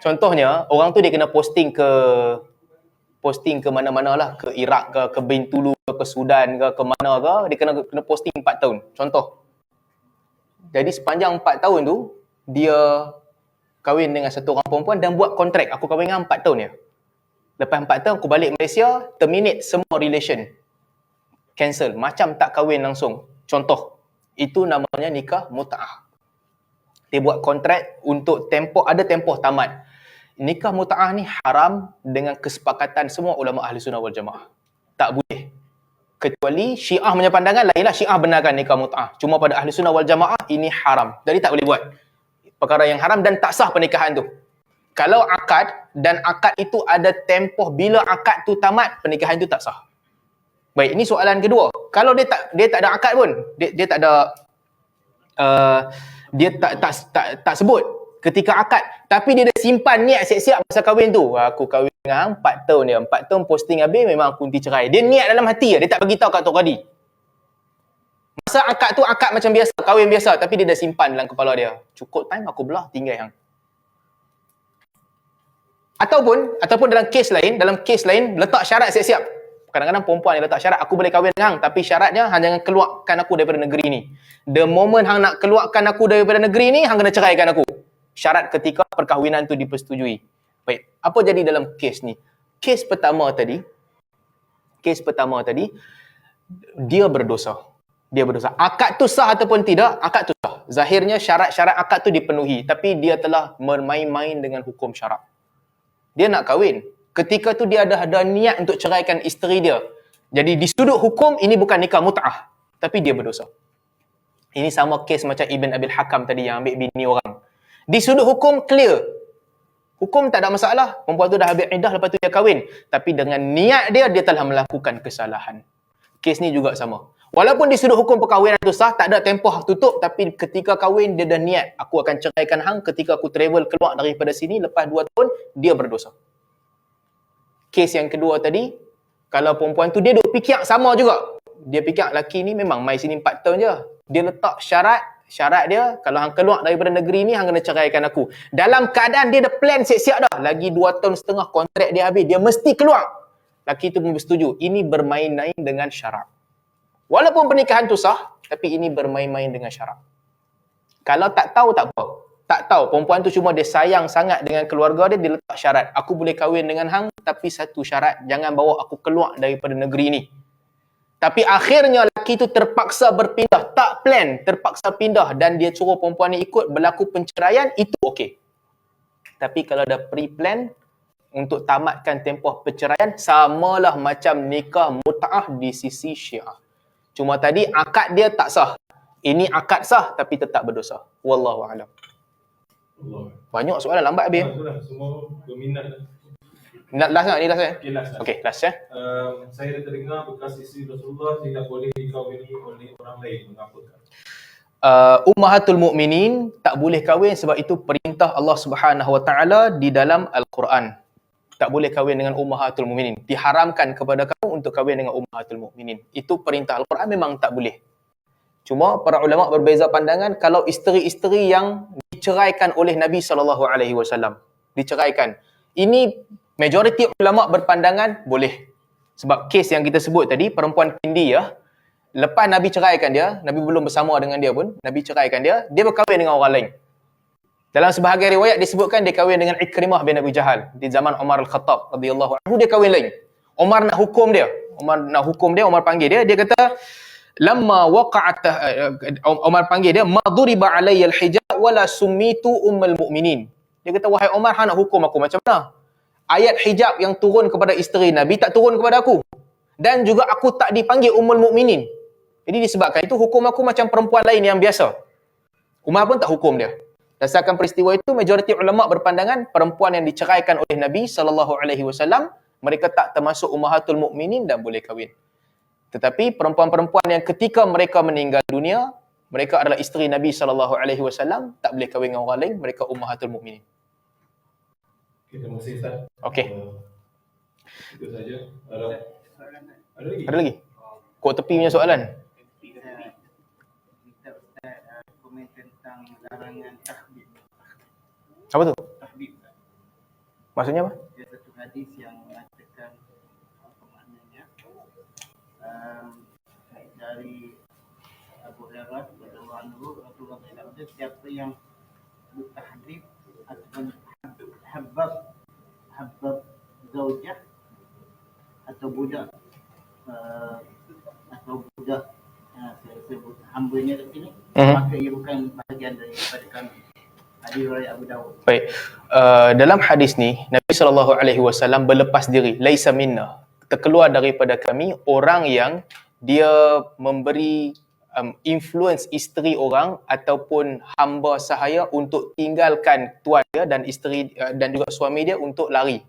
Contohnya, orang tu dia kena posting ke mana-mana lah, ke Iraq ke Bintulu ke Sudan ke mana ke, dia kena posting 4 tahun. Contoh. Jadi sepanjang 4 tahun tu, dia kahwin dengan satu orang perempuan dan buat kontrak, aku kahwin dengan 4 tahun ya. Lepas 4 tahun aku balik Malaysia, terminate semua relation. Cancel, macam tak kahwin langsung. Contoh. Itu namanya nikah mut'ah. Dia buat kontrak untuk ada tempoh tamat. Nikah mut'ah ni haram dengan kesepakatan semua ulama ahli sunnah wal jamaah. Tak boleh. Kecuali Syiah punya pandangan lainlah, Syiah benarkan nikah mut'ah. Cuma pada ahli sunnah wal jamaah ini haram. Jadi tak boleh buat. Perkara yang haram dan tak sah pernikahan tu. Kalau akad dan akad itu ada tempoh bila akad tu tamat, pernikahan itu tak sah. Baik, ini soalan kedua. Kalau dia tak ada akad pun, dia tak ada dia tak sebut ketika akad, tapi dia dah simpan niat siap-siap masa kahwin tu. Aku kahwin dengan 4 tahun dia. 4 tahun posting habis memang aku nanti cerai. Dia niat dalam hati dia tak bagi tahu kat Tok Qadi. Masa akad tu akad macam biasa, kahwin biasa, tapi dia dah simpan dalam kepala dia. Cukup time aku belah, tinggal hang. Ataupun dalam kes lain letak syarat siap-siap. Kadang-kadang perempuan yang letak syarat, aku boleh kahwin dengan hang, tapi syaratnya hang jangan keluarkan aku daripada negeri ni. The moment hang nak keluarkan aku daripada negeri ni, hang kena ceraikan aku. Syarat ketika perkahwinan tu dipersetujui. Baik, apa jadi dalam kes ni? Kes pertama tadi, dia berdosa. Akad tu sah ataupun tidak, akad tu sah. Zahirnya syarat-syarat akad tu dipenuhi, tapi dia telah bermain-main dengan hukum syarak. Dia nak kahwin. Ketika tu dia ada niat untuk ceraikan isteri dia. Jadi di sudut hukum, ini bukan nikah mut'ah. Tapi dia berdosa. Ini sama kes macam Ibn Abil Hakam tadi yang ambil bini orang. Di sudut hukum, clear. Hukum tak ada masalah. Perempuan tu dah habis iddah, lepas tu dia kahwin. Tapi dengan niat dia telah melakukan kesalahan. Kes ni juga sama. Walaupun di sudut hukum perkahwinan tu sah, tak ada tempoh tutup, tapi ketika kahwin dia dah niat, aku akan ceraikan hang ketika aku travel keluar daripada sini lepas 2 tahun, dia berdosa. Kes yang kedua tadi, kalau perempuan tu dia duk fikir sama juga. Dia fikir lelaki ni memang mai sini 4 tahun je. Dia letak syarat dia, kalau hang keluar daripada negeri ni hang kena ceraikan aku. Dalam keadaan dia dah plan siap-siap dah, lagi 2 tahun setengah kontrak dia habis, dia mesti keluar. Lelaki tu pun bersetuju. Ini bermain-main dengan syarat. Walaupun pernikahan tu sah, tapi ini bermain-main dengan syarat. Kalau tak tahu, tak apa. Tak tahu, perempuan tu cuma dia sayang sangat dengan keluarga dia, dia letak syarat. Aku boleh kahwin dengan hang, tapi satu syarat, jangan bawa aku keluar daripada negeri ni. Tapi akhirnya lelaki tu terpaksa berpindah, tak plan, terpaksa pindah dan dia suruh perempuan ni ikut, berlaku perceraian, itu okey. Tapi kalau dah pre-plan untuk tamatkan tempoh perceraian, samalah macam nikah mut'ah di sisi Syiah. Cuma tadi akad dia tak sah. Ini akad sah tapi tetap berdosa. Wallahu a'lam. Banyak soalan lambat habis. Itulah, semua berminat lah. Last lah, ni last eh? Okay, last. Okey, last ya. Saya dah terdengar bekas isteri Rasulullah tidak boleh dikahwini oleh orang lain. Mengapakah? Ummahatul Mukminin tak boleh kahwin sebab itu perintah Allah Subhanahu Wa Taala di dalam Al-Quran. Tak boleh kahwin dengan Ummahatul Mukminin. Diharamkan kepada kamu untuk kahwin dengan Ummahatul Mukminin. Itu perintah Al-Quran, memang tak boleh. Cuma para ulama berbeza pandangan kalau isteri-isteri yang diceraikan oleh Nabi SAW. Diceraikan. Ini majoriti ulama berpandangan boleh. Sebab kes yang kita sebut tadi, perempuan Kindi ya, lepas Nabi ceraikan dia, Nabi belum bersama dengan dia pun, Nabi ceraikan dia, dia berkahwin dengan orang lain. Dalam sebahagian riwayat disebutkan dia kahwin dengan Ikrimah bin Abi Jahal di zaman Umar Al-Khattab radhiyallahu anhu, dia kahwin lain. Umar nak hukum dia. Umar panggil dia, dia kata lamma waqa'at, Umar panggil dia, ma duriba alayya al-hijab wala summitu ummul mu'minin. Dia kata, wahai Umar, hang nak hukum aku macam mana? Ayat hijab yang turun kepada isteri Nabi tak turun kepada aku. Dan juga aku tak dipanggil ummul mu'minin. Jadi disebabkan itu hukum aku macam perempuan lain yang biasa. Umar pun tak hukum dia. Dasarkan peristiwa itu, majoriti ulama berpandangan perempuan yang diceraikan oleh Nabi SAW, mereka tak termasuk ummahatul mukminin dan boleh kahwin. Tetapi perempuan-perempuan yang ketika mereka meninggal dunia, mereka adalah isteri Nabi SAW, tak boleh kahwin dengan orang lain, mereka ummahatul mukminin. Terima kasih Ustaz. Okey. Itu saja. Ada lagi? Ada lagi? Kok tepi punya soalan? Kita komen tentang larangan tahbib. Apa tu? Tahbib. Maksudnya apa? Ada satu hadis yang mengatakan apa maknanya? Dari Abu Hurairah radhiyallahu anhu, Rasulullah bersabda, siapa yang bertahdib ataupun habab zaujah atau budak saya sebut hambanya kat sini, maka ia bukan bahagian daripada kami. Hadis riwayat Abu Dawud. Baik. Dalam hadis ni, Nabi SAW berlepas diri, laisa minna, terkeluar daripada kami orang yang dia memberi influence isteri orang ataupun hamba sahaya untuk tinggalkan tuan dia dan isteri dan juga suami dia untuk lari.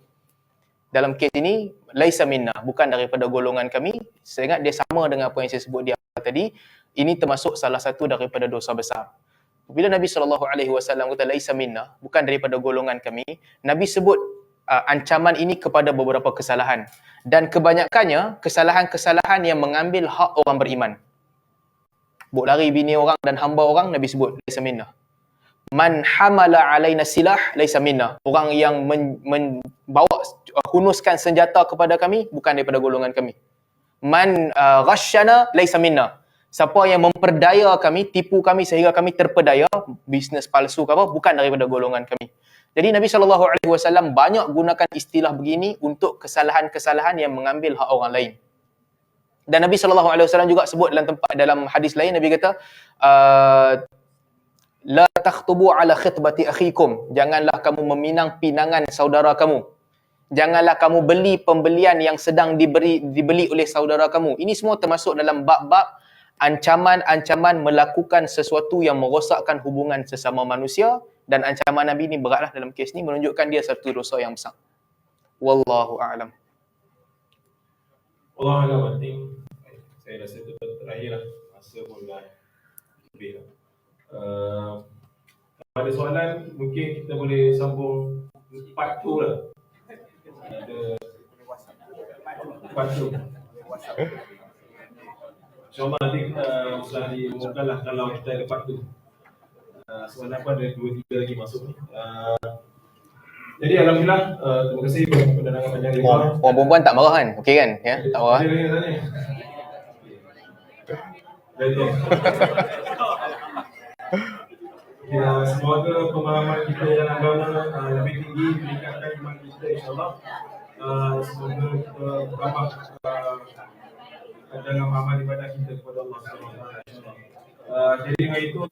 Dalam kes ini, laisa minna, bukan daripada golongan kami. Saya ingat dia sama dengan apa yang saya sebut di awal tadi. Ini termasuk salah satu daripada dosa besar. Bila Nabi SAW kata laisa minna, bukan daripada golongan kami, Nabi sebut ancaman ini kepada beberapa kesalahan. Dan kebanyakannya, kesalahan-kesalahan yang mengambil hak orang beriman. Buk lari bini orang dan hamba orang, Nabi sebut laisa minna. Man hamala alaina silah laisa minna. Orang yang membawa hunuskan senjata kepada kami bukan daripada golongan kami. Man ghasyana laisa minna. Siapa yang memperdaya kami, tipu kami sehingga kami terpedaya, bisnes palsu ke apa, bukan daripada golongan kami. Jadi Nabi SAW banyak gunakan istilah begini untuk kesalahan-kesalahan yang mengambil hak orang lain. Dan Nabi SAW juga sebut dalam hadis lain, Nabi kata, la takhtubu ala khitbati akhikum. Janganlah kamu meminang pinangan saudara kamu. Janganlah kamu beli pembelian yang sedang dibeli oleh saudara kamu. Ini semua termasuk dalam bab-bab ancaman-ancaman melakukan sesuatu yang merosakkan hubungan sesama manusia, dan ancaman Nabi ni beratlah dalam kes ni, menunjukkan dia satu dosa yang besar. Wallahu a'lam. Allah Alam, saya rasa itu raya lah. Masa pun dah lebih lah. Kalau ada soalan, mungkin kita boleh sambung part 2 lah. Ada part 2. InsyaAllah nanti sudah diumumkan lah kalau kita ada part 2. Soalan pun ada 2-3 lagi masuk ni. Jadi alhamdulillah, terima kasih kepada penerangan panjang lebar. Orang perempuan tak marah kan? Okey kan? Ya, tak marah. Ada yang tanya? Betul. Ya, semoga pemahaman kita dalam agama lebih tinggi, meningkatkan iman kita insyaAllah. Semoga kita tambah dalam amal ibadah kita kepada Allah SWT. Jadi dengan itu